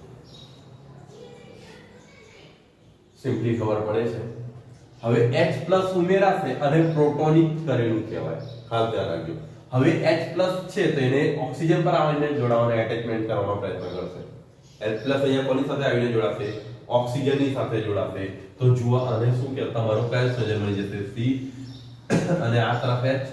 સિમ્પલી ખબર પડે છે હવે H+ ઉમેરાશે અને પ્રોટોનિક કરેલું કહેવાય ખાસ ધ્યાન રાખજો હવે H+ છે તો એને ઓક્સિજન પર આવીને જોડાવાનો એટેચમેન્ટ કરવાનો પ્રયત્ન કરશે H+ અહીંયા કોની સાથે આવીને જોડાશે ઓક્સિજનની સાથે જોડાશે તો જુઓ આને શું કે તમારો કયો સંયોજન મળી જશે C અને આ તરફ H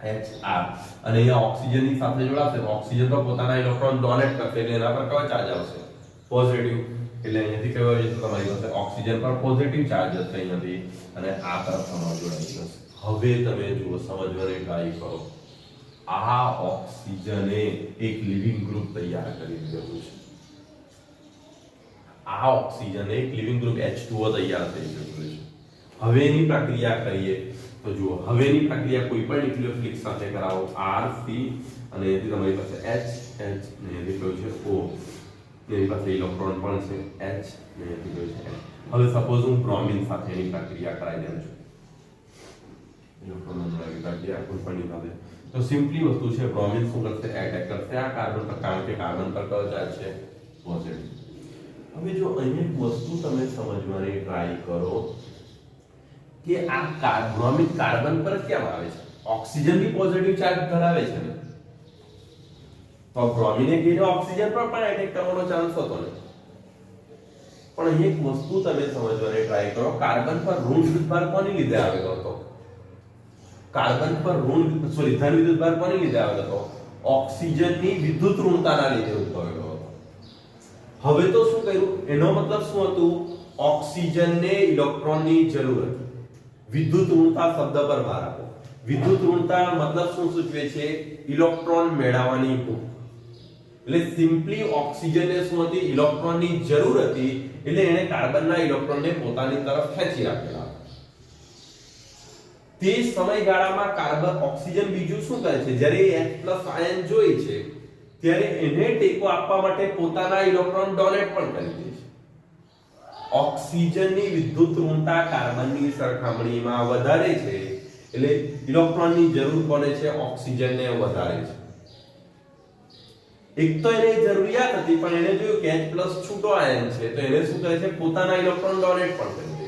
HR અને અહીંયા ઓક્સિજનની સાથે જોડાશે ઓક્સિજન તો પોતાના ઇલેક્ટ્રોન ડોનેટ કરશે એટલે એના પર કયો ચાર્જ આવશે પોઝિટિવ એટલે અહીંયાથી કયો આવશે તમારી પાસે ઓક્સિજન પર પોઝિટિવ ચાર્જ હશે અહીંયાથી અને આ તરફ તમારો જોડાઈ જશે હવે તમે જુઓ સમજવાની ટ્રાય કરો આ ઓક્સિજને એક લિવિંગ ગ્રુપ તૈયાર કરી દીધું છે આ ઓક્સિજન એક લિવિંગ ગ્રુપ H2O તૈયાર થઈ ગયું છે હવે એની પ્રક્રિયા કરીએ તો જુઓ હવે એની પ્રક્રિયા કોઈ પણ ન્યુક્લિયોફિલિક સાથે કરાવો RC અને એથી તમારી પાસે H ને એથી કયું છે O એની પાસે ઇલેક્ટ્રોન પણ છે H ને એથી કયું છે હવે સપોઝ હું બ્રોમિન સાથે એની પ્રક્રિયા કરાવી દઉં છું ઇલેક્ટ્રોન જોડાવી પ્રક્રિયા કોઈ પણ સાથે તો સિમ્પલી વસ્તુ છે બ્રોમિન શું કરશે એટેક કરશે આ કાર્બન પર કારણ કે કાર્બન પર કયો ચાર્જ છે પોઝિટિવ હવે જો અહીંયા એક વસ્તુ તમે સમજવાની ટ્રાય કરો કે આ બ્રોમિન કાર્બન પર કેમ આવે છે ઓક્સિજન ની પોઝિટિવ ચાર્જ ધરાવે છે ને તો બ્રોમિને કીને ઓક્સિજન પર પણ એટેક કરવાનો ચાન્સ હતો ને પણ અહીં એક વસ્તુ તમે સમજવાની ટ્રાય કરો કાર્બન પર ઋણ વિદ્યુતભાર કોની લીધે આવેલો હતો કાર્બન પર ઋણ ધન વિદ્યુતભાર કોની લીધે આવેલો હતો ઓક્સિજનની વિદ્યુત ઋણતાના લીધે ઉદ્ભવેલો હતો હવે તો શું કર્યું એનો મતલબ શું હતું ઓક્સિજનને ઇલેક્ટ્રોનની જરૂર હતી વિદ્યુત ઋણતા શબ્દ પર ભાર આપો વિદ્યુત ઋણતા મતલબ શું સૂચવે છે ઇલેક્ટ્રોન મેળવવાની ભૂખ એટલે સિમ્પલી ઓક્સિજનને શું હતી ઇલેક્ટ્રોનની જરૂર હતી એટલે એણે કાર્બનના ઇલેક્ટ્રોનને પોતાની તરફ ખેંચી રાખેલા તે સમયગાળામાં કાર્બન ઓક્સિજન બીજું શું કરે છે જ્યારે H+ આયન જોઈ છે ત્યારે એને ટેકો આપવા માટે પોતાના ઇલેક્ટ્રોન ડોનેટ પણ કરી દે છે ઓક્સિજનની વિદ્યુત ઋણતા કાર્બનની સરખામણીમાં વધારે છે એટલે ઇલેક્ટ્રોનની જરૂર કોને છે ઓક્સિજનને વધારે છે એક તો એને જરૂરિયાત હતી પણ એને જોયું કે H+ છૂટો આયન છે તો એને શું કરે છે પોતાના ઇલેક્ટ્રોન ડોનેટ પણ કરી દે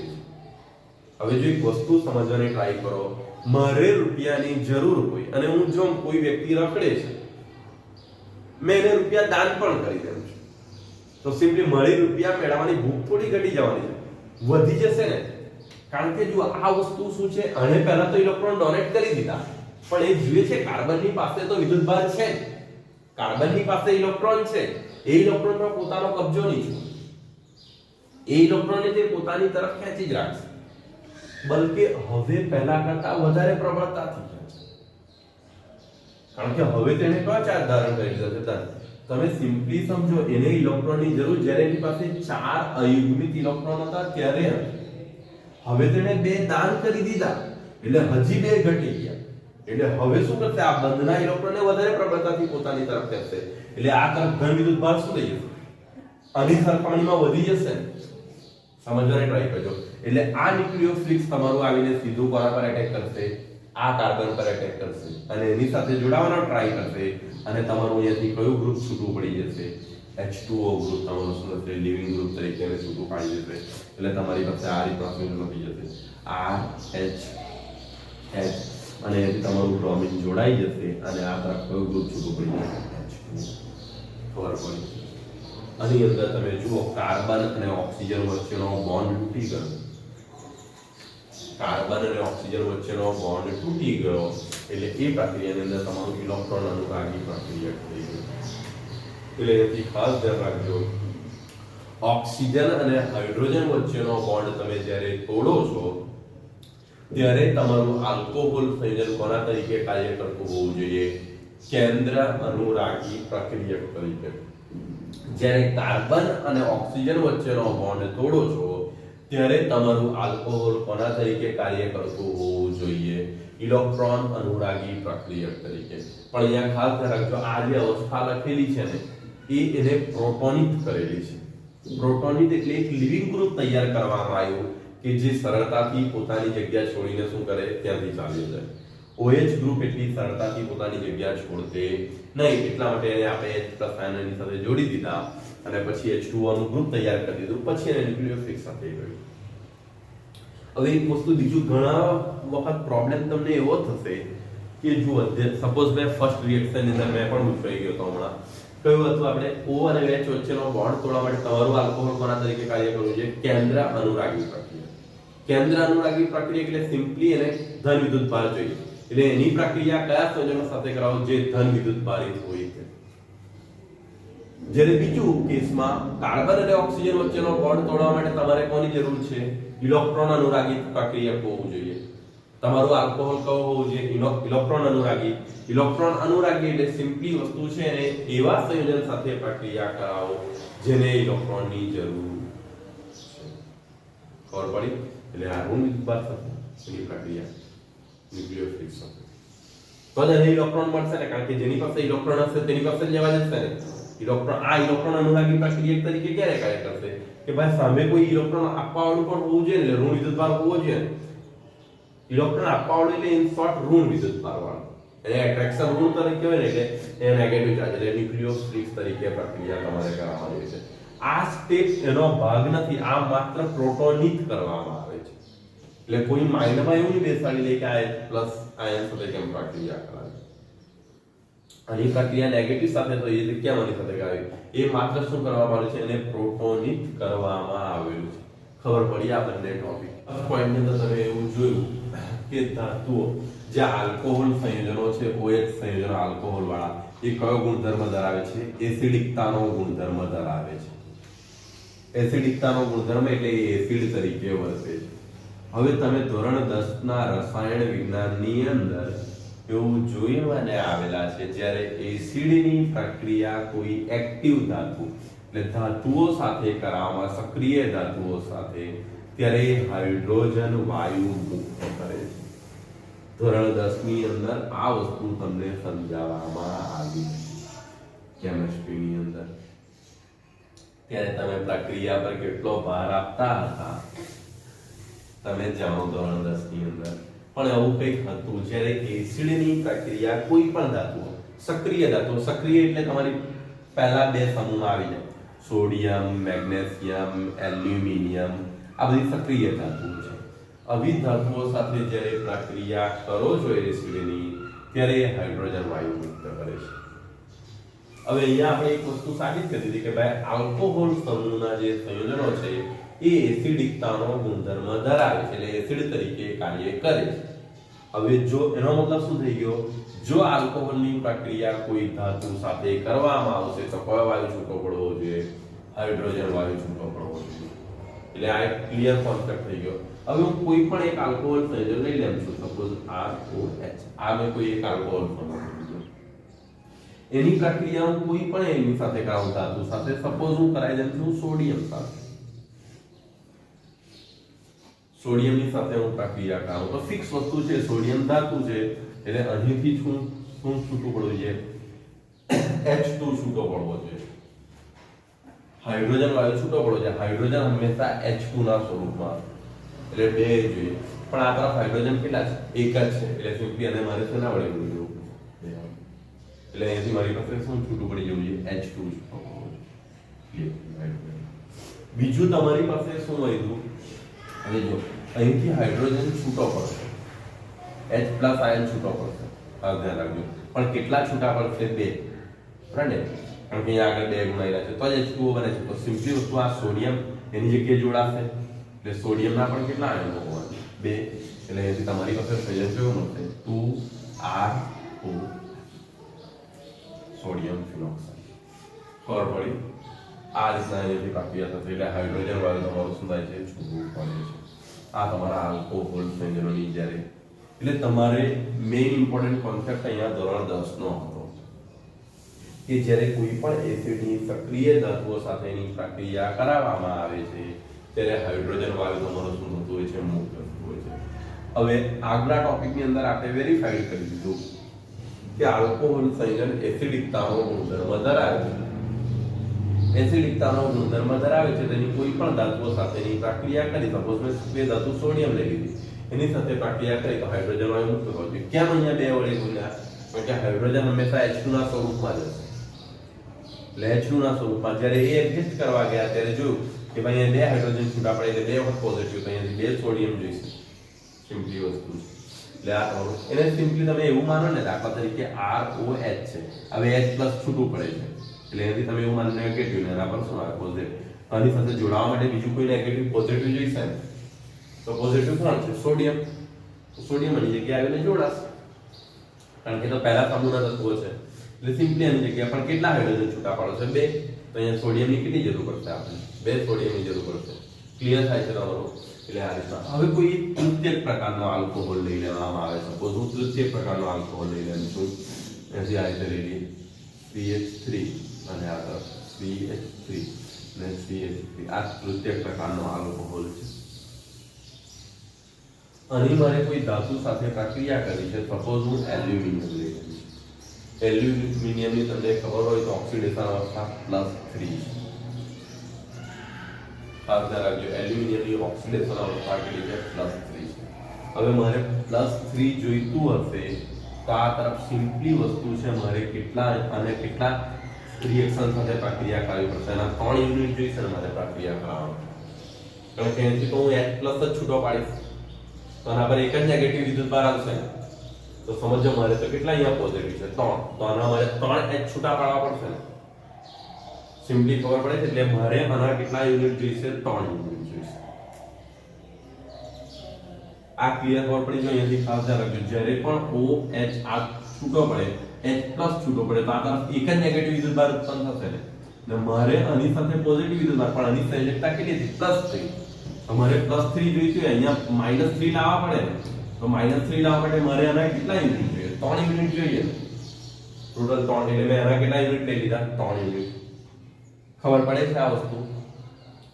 છે હવે જો એક વસ્તુ સમજવાની ટ્રાય કરો મારે રૂપિયાની જરૂર હોય અને હું જો કોઈ વ્યક્તિ રખડે છે મેં એને રૂપિયા દાન પણ કરી દઉં છું તો સિમ્પલી મળી રૂપિયા મેળવવાની ભૂખ થોડી ઘટી જવાની છે વધી જશે ને કારણ કે જો આ વસ્તુ શું છે આને પહેલા તો ઇલેક્ટ્રોન ડોનેટ કરી દીધા પણ એ જુએ છે કાર્બનની પાસે તો વિદ્યુતભાર છે કાર્બનની પાસે ઇલેક્ટ્રોન છે, એ ઇલેક્ટ્રોન પર પોતાનો કબજો નહીં છે, એ ઇલેક્ટ્રોનને તે પોતાની તરફ ખેંચી જ રાખશે, બલકે હવે પહેલા કરતા વધારે પ્રબળતાથી ખેંચે, કારણ કે હવે તેને કયો ચાર્જ ધારણ કરી લીધો છે? તમે સિમ્પલી સમજો, એને ઇલેક્ટ્રોનની જરૂર જ્યારે એની પાસે 4 અયુગ્મિત ઇલેક્ટ્રોન હતા ત્યારે, હવે તેને 2 દાન કરી દીધા એટલે હજી 2 ઘટી ગયા, એટલે હવે શું કરશે? આ બંધના ઇલેક્ટ્રોનને વધારે પ્રબળતાથી પોતાની તરફ ખેંચશે, એટલે આ તરફ ધન વિદ્યુત ભાર શું થઈ જશે? આની સરખામણીમાં વધી જશે ને? સમજવાની ટ્રાય કરજો. એટલે આ ન્યુક્લિયોફિલિક્સ તમારું આવીને સીધું કોના પર એટેક કરશે? આ કાર્બન પર એટેક કરશે અને એની સાથે જોડાવાનો ટ્રાય કરશે, અને તમારું અહીંયાથી કયું ગ્રુપ છૂટું પડી જશે? H2O ગ્રુપ તમારું શું થશે? લિવિંગ ગ્રુપ તરીકે એને છૂટું પાડી જશે. એટલે તમારી પાસે આ રીતના સંયોજનો થઈ જશે, R H H, અને એથી તમારું બ્રોમિન જોડાઈ જશે, અને આ તરફ કયું ગ્રુપ છૂટું પડી જશે? H2O. ખબર પડી? આની અંદર તમે જુઓ, કાર્બન અને ઓક્સિજન વચ્ચેનો બોન્ડ તૂટી ગયો, કાર્બન અને ઓક્સિજન વચ્ચેનો બોન્ડ તૂટી ગયો, એટલે એ પ્રક્રિયાની અંદર તમારું ઇલેક્ટ્રોન અનુરાગી પ્રક્રિયા થઈ ગઈ. એટલે એથી ખાસ ધ્યાન રાખજો, ઓક્સિજન અને હાઇડ્રોજન વચ્ચેનો બોન્ડ તમે જ્યારે તોડો છો ત્યારે તમારું આલ્કોહોલ સંયોજન કોના તરીકે કાર્ય કરતું હોવું જોઈએ? કેન્દ્ર અનુરાગી પ્રક્રિયક તરીકે. જ્યારે કાર્બન અને ઓક્સિજન વચ્ચેનો બોન્ડ તોડો છો ત્યારે તમારું આલ્કોહોલ કોના તરીકે કાર્ય કરતું હોવું જોઈએ? ઇલેક્ટ્રોન અનુરાગી પ્રક્રિયક તરીકે. પણ અહીંયા ખાસ ધ્યાન રાખજો, આ જે અવસ્થા લખેલી છે ને, એને પ્રોટોનિત કરેલી છે. પ્રોટોનિત એટલે એક લિવિંગ ગ્રુપ તૈયાર કરવામાં આવ્યું કે જે સરળતાથી પોતાની જગ્યા છોડીને શું કરે? ત્યાંથી ચાલી જાય. OH ગ્રુપ એટલી સરળતાથી પોતાની જગ્યા છોડતે નહીં, એટલા માટે એને આપણે H+ આયનની સાથે જોડી દીધા, અને પછી H2O નું ગ્રુપ તૈયાર કરી દીધું, પછી એને ન્યુક્લિયોફિલિક સાથે ગયું. હવે એક વસ્તુ બીજું, ઘણા વખત પ્રોબ્લેમ તમને એવો થશે કે જુઓ, સપોઝ મેં ફર્સ્ટ રિએક્શન ની અંદર મેં પણ પૂછાઈ ગયો તો હમણાં કયું હતું? આપણે O અને H વચ્ચેનો બોન્ડ તોડવા માટે તમારું આલ્કોહોલ કોના તરીકે કાર્ય કરવું જોઈએ? કેન્દ્ર અનુરાગી પ્રક્રિયા. કેન્દ્ર અનુરાગી પ્રક્રિયા એટલે સિમ્પલી એને ધન વિદ્યુત ભાર જોઈએ, એટલે એની પ્રક્રિયા કયા સંયોજનો સાથે કરાવો? જે ધન વિદ્યુત ભારિત હોય છે. જ્યારે બીજું કેસમાં કાર્બન અને ઓક્સિજન વચ્ચેનો બોન્ડ તોડવા માટે તમારે કોની જરૂર છે? ઇલેક્ટ્રોન અનુરાગી પ્રક્રિયા હોવું જોઈએ. તમારું આલ્કોહોલ કયો હોવું જોઈએ? ઇલેક્ટ્રોન અનુરાગી. ઇલેક્ટ્રોન અનુરાગી એટલે સિમ્પલી વસ્તુ છે, એને એવા સંયોજન સાથે પ્રક્રિયા કરાવો જેને ઇલેક્ટ્રોનની જરૂર છે. ખબર પડી? એટલે આ ઋણ વિદ્યુતભાર સાથે એની પ્રક્રિયા ન્યુક્લિયોફિલિક સાથે તો જ એને ઇલેક્ટ્રોન મળશે ને, કારણ કે જેની પાસે ઇલેક્ટ્રોન હશે તેની પાસે જ લેવા જશે ને. ઇલેક્ટ્રોન અનુરાગી પ્રક્રિયા તરીકે ક્યારે કાર્ય કરશે? કે ભાઈ સામે કોઈ ઇલેક્ટ્રોન આપવા વાળું પણ હોવું જોઈએ, એટલે ઋણ વિદ્યુતભાર હોવો જોઈએ. ઇલેક્ટ્રોન આપવા વાળું એટલે ઇન શોર્ટ ઋણ વિદ્યુતભાર વાળું, એટલે એટ્રેક્શન ઋણ તરીકે હોય ને, એટલે એ નેગેટિવ ચાર્જ, એટલે ન્યુક્લિયોફિલિક તરીકે પ્રક્રિયા તમારે કરવાની છે. આ સ્ટેપ એનો ભાગ નથી, આ માત્ર પ્રોટોનિત કરવામાં આવે છે. એટલે કોઈ માઇન્ડમાં એવું નહીં બેસાડી લે કે આ H+ આયન સાથે કેમ પ્રક્રિયા કરાવી, અને પ્રક્રિયા નેગેટિવ સાથે તો એ કેમ આની સાથે કરાવી? એ માત્ર શું કરવામાં આવે છે? એને પ્રોટોનિત કરવામાં આવેલું છે. ખબર પડી આ બંને ટોપિક. પોઈન્ટ ની અંદર તમે એવું જોયું કે ધાતુઓ જે આલ્કોહોલ સંયોજનો છે, OH સંયોજનો આલ્કોહોલ વાળા, એ કયો ગુણધર્મ ધરાવે છે? એસિડિકતાનો ગુણધર્મ ધરાવે છે. એસિડિકતાનો ગુણધર્મ એટલે એસિડ તરીકે વર્તે છે. હવે તમે ધોરણ 10 ના રસાયણ વિજ્ઞાનની અંદર એવું જોઈને આવેલા છે, જ્યારે એસિડની પ્રક્રિયા કોઈ એક્ટિવ ધાતુ એટલે ધાતુઓ સાથે કરવામાં, સક્રિય ધાતુઓ સાથે, ત્યારે હાઇડ્રોજન વાયુ મુક્ત કરે છે. ધોરણ 10 ની અંદર આ વસ્તુ તમને સમજાવવામાં આવી કેમિસ્ટ્રીની અંદર. ત્યારે તમે પ્રક્રિયા પર કેટલો ભાર આપતા હતા તમે જાણો ધોરણ 10 ની અંદર. પણ એવું કંઈક હતું, જ્યારે એસિડની પ્રક્રિયા કોઈ પણ ધાતુઓ, સક્રિય ધાતુઓ, સક્રિય એટલે તમારી પહેલા બે સમૂહમાં આવી જાય, સોડિયમ, મેગ્નેશિયમ, એલ્યુમિનિયમ, આ બધી સક્રિય ધાતુઓ છે. આવી ધાતુઓ સાથે જ્યારે પ્રક્રિયા કરો છો એસિડની, ત્યારે હાઇડ્રોજન વાયુ મુક્ત કરે છે. હવે અહીંયા આપણે એક વસ્તુ સાબિત કરી દીધી કે ભાઈ આલ્કોહોલ સમૂહના જે સંયોજનો છે એ એસિડિકતાનો ગુણધર્મ ધરાવે છે, એટલે એસિડ તરીકે કાર્ય કરે છે. હવે જો એનો મતલબ શું થઈ ગયો, જો આલ્કોહોલની પ્રક્રિયા કોઈ ધાતુ સાથે કરવામાં આવશે તો કયો વાયુ છૂટો પડવો જોઈએ, હાઇડ્રોજન વાયુ છૂટો પડવો જોઈએ. એટલે આ એક ક્લિયર કોન્સેપ્ટ થઈ ગયો. હવે હું કોઈ પણ એક આલ્કોહોલ સંયોજન લઈ લઉં છું, સપોઝ ROH. આ મેં કોઈ એક આલ્કોહોલ સંયોજન લીધું, એની પ્રક્રિયા હું કોઈ પણ એની સાથે કરાવું ધાતુ સાથે, સપોઝ હું કરાવી દઉં છું સોડિયમ સાથે. સોડિયમની સાથે હું પ્રક્રિયા કરાવું તો ફિક્સ વસ્તુ છે, સોડિયમ ધાતુ છે, એટલે અહીંથી શું છૂટું પડવું જોઈએ, H2 છૂટો પડવો જોઈએ, હાઇડ્રોજન વાયુ છૂટો પડવો જોઈએ. હાઇડ્રોજન હંમેશા H2 ના સ્વરૂપમાં, એટલે બે જોઈએ. પણ આ તરફ હાઇડ્રોજન કેટલા છે, એક જ છે, એટલે સિમ્પલી અને મારે શેના વડે ગુણવું, એટલે અહીંથી મારી પાસે શું છૂટું પડી જવું જોઈએ, H2 છૂટો પડવો જોઈએ. બીજું તમારી પાસે શું વધ્યું, હવે જો અહીંથી હાઇડ્રોજન છૂટો પડશે, H+ આયન છૂટો પડશે, આ ધ્યાન રાખજો. પણ કેટલા છૂટા પડશે, બે, બરાબર. કારણ કે અહીંયા આગળ બે ગુણાયેલા છે તો જ H2O બને છે. તો સિમ્પલી વસ્તુ આ સોડિયમ એની જગ્યાએ જોડાશે, એટલે સોડિયમના પણ કેટલા આયનો હોવા, બે, એટલે અહીંથી તમારી પાસે સંયોજન કેવું મળશે, 2RO સોડિયમ ફિનોક્સાઇડ. ખબર પડી? આ રીતના અહીંથી પ્રક્રિયા થશે, એટલે હાઇડ્રોજન વાયુ તમારું શું થાય છે, છૂટવું પડે છે. આ તમારા આલ્કોહોલ સંયોજનોની જ્યારે, એટલે તમારે મેઇન ઇમ્પોર્ટન્ટ કોન્સેપ્ટ અહીંયા ધોરણ 10 નો હતો કે જ્યારે કોઈ પણ એસિડની સક્રિય ધાતુઓ સાથેની પ્રક્રિયા કરાવવામાં આવે છે ત્યારે હાઇડ્રોજન વાયુ તમારો શું થતું હોય છે, મુક્ત થતું હોય છે. હવે આગલા ટોપિકની અંદર આપણે વેરીફાઈડ કરી દીધું કે આલ્કોહોલ સંયોજન એસિડિકતાનો ગુણધર્મ ધરાવે છે. એસિડિકતાનો ગુણધર્મ ધરાવે છે તેની કોઈ પણ ધાતુઓ સાથેની પ્રક્રિયા કરી, સપોઝ મેં બે ધાતુ સોડિયમ લઈ લીધી, એની સાથે પ્રક્રિયા કરી તો હાઇડ્રોજન વાયુ મુક્ત થશે. કેમ અહીંયા બે વડે ગુણ્યા, કારણ કે હાઇડ્રોજન હંમેશા H2 ના સ્વરૂપમાં જ હશે, એટલે H2 ના સ્વરૂપમાં. જ્યારે એ એડજસ્ટ કરવા ગયા ત્યારે જોયું કે ભાઈ અહીંયા બે હાઇડ્રોજન છૂટા પડે એટલે બે વખત પોઝિટિવ, તો અહીંયાથી બે સોડિયમ જોઈશે. સિમ્પલી વસ્તુ છે. એટલે આ તમારું, એને સિમ્પલી તમે એવું માનો ને, દાખલા તરીકે ROH છે, હવે H+ છૂટું પડે છે, એટલે એનાથી તમે એવું માનો નેગેટિવ, ને એના પર શું આવે, પોઝિટિવ. આની સાથે જોડાવા માટે બીજું કોઈ નેગેટિવ પોઝિટિવ જોઈશે ને, તો પોઝિટિવ કોણ છે, સોડિયમ. સોડિયમ એની જગ્યાએ આવીને જોડાશે, કારણ કે તો પહેલા સમૂહના તત્વો છે, એટલે સિમ્પલી એની જગ્યાએ પણ કેટલા હાઇડ્રોજન છૂટા પડશે, બે, તો અહીંયા સોડિયમની કેટલી જરૂર પડશે, આપણે બે સોડિયમની જરૂર પડશે. ક્લિયર થાય છે તમારું? એટલે આ રીતના. હવે કોઈ તૃતીયક પ્રકારનો આલ્કોહોલ લઈ લેવામાં આવે, સપોઝ હું તૃતીયક પ્રકારનો આલ્કોહોલ લઈ લઉં છું, એથી આ રીતે લઈ લઈએ CH3 અને આ તરફ CH3 અને CH3, આ તૃતીયક પ્રકારનો આલ્કોહોલ છે. અહીં મારે કોઈ ધાતુ સાથે પ્રક્રિયા કરી છે, સપોઝ હું એલ્યુમિનિયમ લઈ લઉં. એલ્યુમિનિયમની તમને ખબર હોય તો ઓક્સિડેશન અવસ્થા +3. આ ધ્યાન રાખજો, એલ્યુમિનિયમની ઓક્સિડેશન અવસ્થા કેટલી છે, +3 છે. હવે મારે +3 જોઈતું હશે તો આ તરફ સિમ્પલી વસ્તુ છે, મારે કેટલા અને કેટલા રિએક્શન સાથે પ્રક્રિયા કરવી પડશે, એના 3 યુનિટ જોઈશે ને મારે પ્રક્રિયા કરાવવા. કારણ કે એનાથી તો હું H+ જ છૂટો પાડીશ, તો આના પર એક જ નેગેટિવ વિદ્યુતભાર આવશે, તો સમજો મારે તો કેટલા અહીંયા પોઝિટિવ છે, 3, તો આના મારે 3 H છૂટા પાડવા પડશે ને, સિમ્પલી ખબર પડે છે. એટલે મારે આના કેટલા યુનિટ જોઈશે, 3 યુનિટ જોઈશે. આ ક્લિયર ખબર પડી જો અહીંયાથી ખાસ ધ્યાન રાખજો, જ્યારે પણ OH આ છૂટો પડે, H+ છૂટો પડે તો આ તરફ એક જ નેગેટિવ વિદ્યુતભાર ઉત્પન્ન થશે ને મારે આની સાથે પોઝિટિવ વિદ્યુતભાર, પણ આની સંયોજકતા કેટલી હતી, +3. તમારે +3 જોઈતું હોય, અહીંયા -3 લાવવા પડે, તો -3 લાવવા માટે મારે આના કેટલા યુનિટ જોઈએ, 3 યુનિટ જોઈએ, ટોટલ 3. એટલે મેં આના કેટલા યુનિટ લઈ લીધા, 3 યુનિટ. ખબર પડે છે આ વસ્તુ?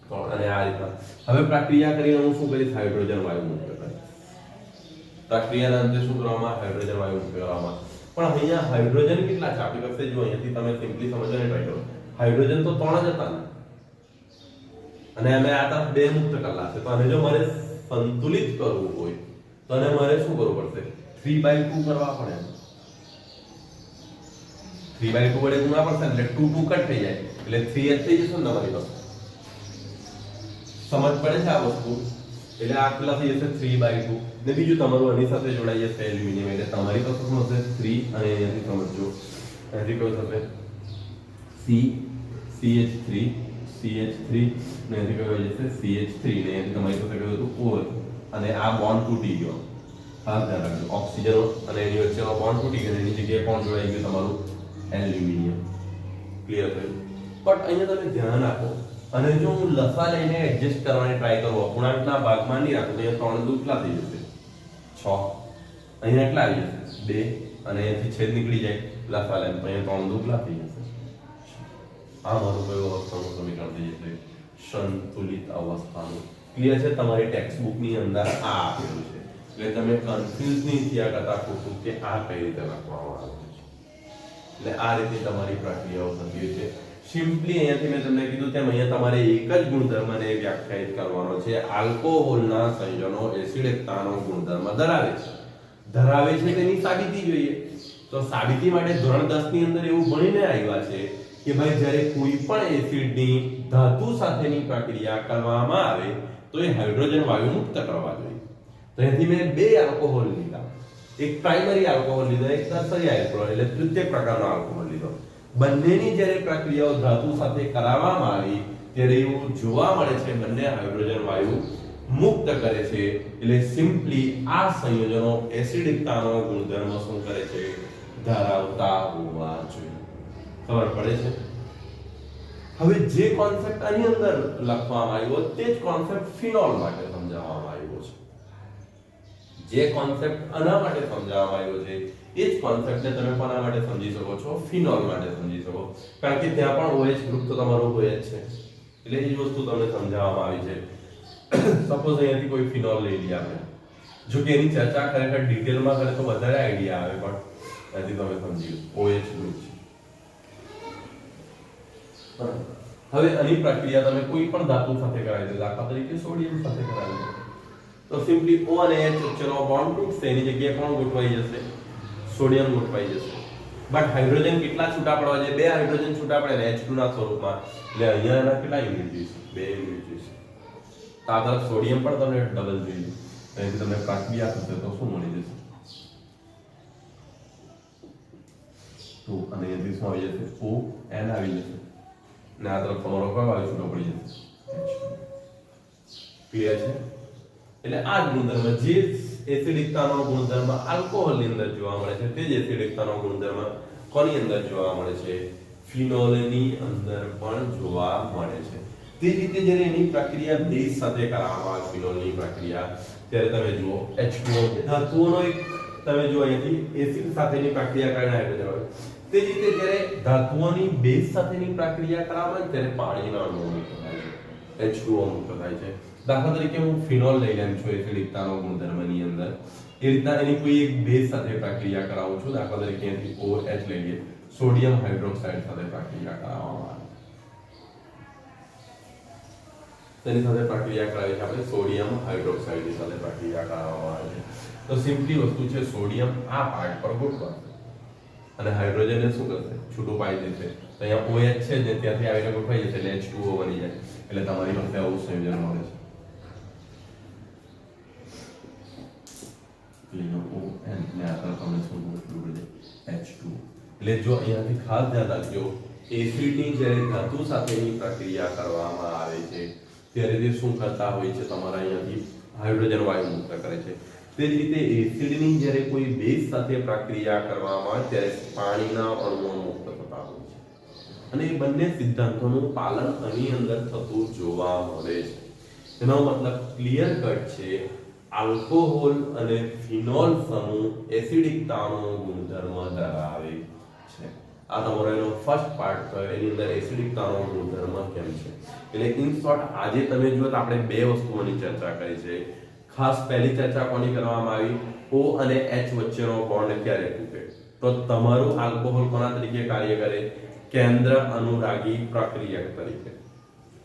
તો અને આ રીતના હવે પ્રક્રિયા કરીને હું શું કરીશ, હાઇડ્રોજન વાયુ મુક્ત કરીશ. પ્રક્રિયાના અંતે શું કરવામાં, હાઇડ્રોજન વાયુ મુક્ત કરવામાં. પણ અહીંયા હાઇડ્રોજન કેટલા છે આપણી પાસે, જો અહીંયાથી તમે સિમ્પલી સમજવાની ટ્રાય કરો, હાઇડ્રોજન તો 3 જ હતા ને, અને અમે આ તરફ 2 મુક્ત કરેલા છે, તો આને જો મારે સંતુલિત કરવું હોય તો આને મારે શું કરવું પડશે, 3/2 કરવા પડે. 3/2 વડે ગુણવા પડશે એટલે 2 2 કટ થઈ જાય, એટલે 3H થઈ જશે ને તમારી પાસે. સમજ પડે છે આ વસ્તુ? એટલે આ કેટલા થઈ જશે, 3/2. ને બીજું તમારું આની સાથે જોડાઈ જશે એલ્યુમિનિયમ, એટલે તમારી પાસે શું હશે, 3, અને અહીંયાથી સમજો અહીંયાથી કયું થશે, CH3 ને અહીંયાથી કયું આવી જશે, CH3, ને અહીંયાથી તમારી પાસે કયું હતું, O, અને આ બોન્ડ તૂટી ગયો, હા ધ્યાન રાખજો, ઓક્સિજન અને એની વચ્ચેનો બોન્ડ તૂટી ગયો, એની જગ્યાએ કોણ જોડાઈ ગયું? તમારું એલ્યુમિનિયમ. ક્લિયર થયું? બટ અહીંયા તમે ધ્યાન આપો, અને જો હું લસા લઈને એડજસ્ટ કરવાની ટ્રાય કરું, અપૂર્ણાંકના ભાગમાં નહીં રાખું તો અહીંયા 3 દુ કેટલા થઈ જશે? 6. અહીંયા કેટલા આવી જશે? 2. અને અહીંયાથી છેદ નીકળી જાય લસા લઈને, તો અહીંયા 3 દુ કેટલા થઈ જશે? આ મારું કયું અવસ્થાનું સમીકરણ થઈ જશે? સંતુલિત અવસ્થાનું. ક્લિયર છે? તમારી ટેક્સ્ટ બુકની અંદર આ આપેલું છે, એટલે તમે કન્ફ્યુઝ નહીં થયા કરતા ખોટું કે આ કઈ રીતે લખવામાં આવે છે. એટલે આ રીતે તમારી પ્રક્રિયાઓ થતી હોય છે. સિમ્પલી અહીંયાથી મેં તમને કીધું તેમ અહીંયા તમારે એક જ ગુણધર્મને વ્યાખ્યાયિત કરવાનો છે. આલ્કોહોલના સંયોજનો એસિડ એકતાનો ગુણધર્મ ધરાવે છે તેની સાબિતી જોઈએ. તો સાબિતી માટે ધોરણ 10 ની અંદર એવું ભણીને આવ્યા છે કે ભાઈ જ્યારે કોઈ પણ એસિડની ધાતુ સાથેની પ્રક્રિયા કરવામાં આવે તો એ હાઇડ્રોજન વાયુ મુક્ત કરવા જોઈએ. તો અહીંથી મેં બે આલ્કોહોલ લીધા, એક પ્રાઇમરી આલ્કોહોલ લીધો, એક ટર્શરી આલ્કોહોલ એટલે તૃતીય પ્રકારનો આલ્કોહોલ લીધો. બંનેની જ્યારે પ્રક્રિયાઓ ધાતુ સાથે કરાવવામાં આવી ત્યારે એવું જોવા મળે છે બંને હાઇડ્રોજન વાયુ મુક્ત કરે છે. એટલે સિમ્પલી આ સંયોજનો એસિડિકતાનો ગુણધર્મ શું કરે છે? ધરાવતા હોવા જોઈએ. ખબર પડે છે? હવે જે કોન્સેપ્ટ આની અંદર લખવામાં આવ્યો તે જ કોન્સેપ્ટ ફિનોલ માટે સમજાવવામાં આવ્યો છે. જે કોન્સેપ્ટ આના માટે સમજાવવામાં આવ્યો છે એ જ કોન્સેપ્ટને તમે કોના માટે સમજી શકો છો? ફિનોલ માટે સમજી શકો, કારણ કે ત્યાં પણ OH ગ્રુપ તો તમારું OH છે, એટલે એ જ વસ્તુ તમને સમજાવવામાં આવી છે. સપોઝ અહીંયાથી કોઈ ફિનોલ લઈ લઈએ આપણે, જો કે એની ચર્ચા ખરેખર ડિટેલમાં કરે તો વધારે આઈડિયા આવે, પણ અહીંથી તમે સમજી OH ગ્રુપ છે. હવે આની પ્રક્રિયા તમે કોઈ પણ ધાતુ સાથે કરાવી દો, દાખલા તરીકે સોડિયમ સાથે કરાવી દો, તો સિમ્પલી O અને H વચ્ચેનો બોન્ડ તૂટશે, એની જગ્યાએ કોણ ગોઠવાઈ જશે? સોડિયમ ગોઠવાઈ જશે. બટ હાઇડ્રોજન કેટલા છૂટા પડવા છે? 2 હાઇડ્રોજન છૂટા પડે ને H2 ના સ્વરૂપમાં, એટલે અહીંયા એના કેટલા યુનિટ જોઈશે? 2 યુનિટ જોઈશે. તો આ તરફ સોડિયમ પણ તમને ડબલ જોઈએ, તેથી તમને પ્રક્રિયા થશે તો શું મળી જશે? 2 અને અહીંયાથી શું આવી જશે? O N આવી જશે, ને આ તરફ તમારો કયો વાયુ છૂટો પડી જશે? ક્લિયર છે? એટલે આ ગુણધર્મ જે એસિડિકતાનો ગુણધર્મ આલ્કોહોલની અંદર જોવા મળે છે તે જ એસિડિકતાનો ગુણધર્મ કોની અંદર જોવા મળે છે? ફિનોલની અંદર પણ જોવા મળે છે. તે જ રીતે જ્યારે એની પ્રક્રિયા બેઝ સાથે કરવામાં આવે ફિનોલની પ્રક્રિયા, ત્યારે તમે જુઓ H2O ધાતુઓનો એક તમે જુઓ અહીંયાથી એસિડ સાથેની પ્રક્રિયા કરીને હાઇડ્રોજન આવે. તે જ રીતે જ્યારે ધાતુઓની બેઝ સાથેની પ્રક્રિયા કરાવવામાં આવે ત્યારે પાણીના અણુઓ મુક્ત થાય છે, H2O મુક્ત થાય છે. દાખલા તરીકે હું ફિનોલ લઈ લઉં છું એસિડિકતાનો ગુણધર્મની અંદર, એ રીતના એની કોઈ એક બેઝ સાથે પ્રક્રિયા કરાવું છું. દાખલા તરીકે અહીંથી OH લઈ લઈએ, સોડિયમ હાઇડ્રોક્સાઇડ સાથે પ્રક્રિયા કરાવવામાં આવે, તેની સાથે પ્રક્રિયા કરાવી છે આપણે સોડિયમ હાઇડ્રોક્સાઇડ સાથે પ્રક્રિયા કરાવવામાં આવે છે. તો સિમ્પલી વસ્તુ છે, સોડિયમ આ પાર્ટ પર ગોઠવાશે અને હાઇડ્રોજનને શું કરશે? છૂટું પાડી દેશે. તો અહીંયા OH છે જે ત્યાંથી આવીને ગોઠવાઈ જશે એટલે H2O બની જાય. એટલે તમારી પાસે આવું સંયોજન મળે છે. એટલે જો અહીંયાથી ખાસ ધ્યાન રાખજો, એસિડની જ્યારે ધાતુ સાથેની પ્રક્રિયા કરવામાં આવે છે ત્યારે તે શું કરતા હોય છે? તમારા અહીંયાથી હાઇડ્રોજન વાયુ મુક્ત કરે છે. તે જ રીતે એસિડની જ્યારે કોઈ બેઝ સાથે પ્રક્રિયા કરવામાં આવે ત્યારે પાણીના અણુઓ મુક્ત થતા હોય છે, અને એ બંને સિદ્ધાંતોનું પાલન આની અંદર થતું જોવા મળે છે. એનો મતલબ ક્લિયર કટ છે, આલ્કોહોલ અને ફિનોલ સમૂહ એસિડિકતાનો ગુણધર્મ ધરાવે છે. આ તમારો એનો ફર્સ્ટ પાર્ટ છે, એની અંદર એસિડિકતાનો ગુણધર્મ કેમ છે. એટલે ઇન શોર્ટ આજે તમે જુઓ તો આપણે બે વસ્તુઓની ચર્ચા કરી છે. ખાસ પહેલી ચર્ચા કોની કરવામાં આવી? O અને H વચ્ચેનો બોન્ડ ક્યારે તૂટે તો તમારું આલ્કોહોલ કોના તરીકે કાર્ય કરે? કેન્દ્ર અનુરાગી પ્રક્રિયક તરીકે.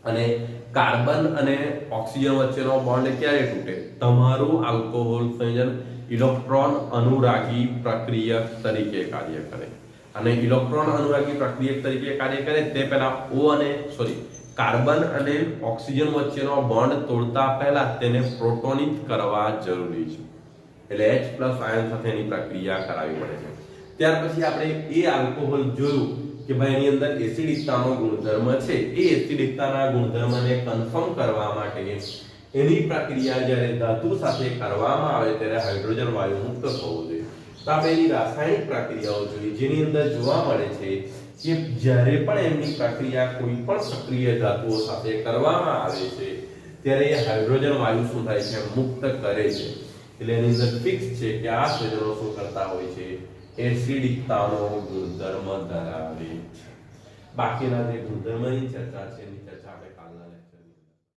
અને કાર્બન અને ઓક્સિજન વચ્ચેનો બોન્ડ ક્યારે તૂટે? તમારું આલ્કોહોલ સંયોજન ઇલેક્ટ્રોન અનુરાગી પ્રક્રિયક તરીકે કાર્ય કરે. અને ઇલેક્ટ્રોન અનુરાગી પ્રક્રિયક તરીકે કાર્ય કરે તે પહેલા કાર્બન અને ઓક્સિજન વચ્ચેનો બોન્ડ તોડતા પહેલા તેને પ્રોટોનિત કરવા જરૂરી છે. એટલે H+ આયન સાથેની પ્રક્રિયા કરાવી પડે છે. ત્યાર પછી આપણે એ આલ્કોહોલ જોયું કે ભાઈ એની અંદર એસિડિકતાનો ગુણધર્મ છે. એ એસિડિકતાના ગુણધર્મને કન્ફર્મ કરવા માટે એની પ્રક્રિયા જ્યારે ધાતુ સાથે કરવામાં આવે ત્યારે હાઇડ્રોજન વાયુ મુક્ત થવો જોઈએ. તો આપણે એની રાસાયણિક પ્રક્રિયાઓ જોઈએ, જેની અંદર જોવા મળે છે કે જ્યારે પણ એમની પ્રક્રિયા કોઈ પણ સક્રિય ધાતુઓ સાથે કરવામાં આવે છે ત્યારે એ હાઇડ્રોજન વાયુ શું થાય છે, મુક્ત કરે છે. એટલે એની અંદર ફિક્સ છે કે આ સંયોજનો શું કરતા હોય છે, એસિડિકતાનો ગુણધર્મ ધરાવે છે. બાકીના જે ગુણધર્મની ચર્ચા છે એની ચર્ચા આપણે કાલના લેક્ચર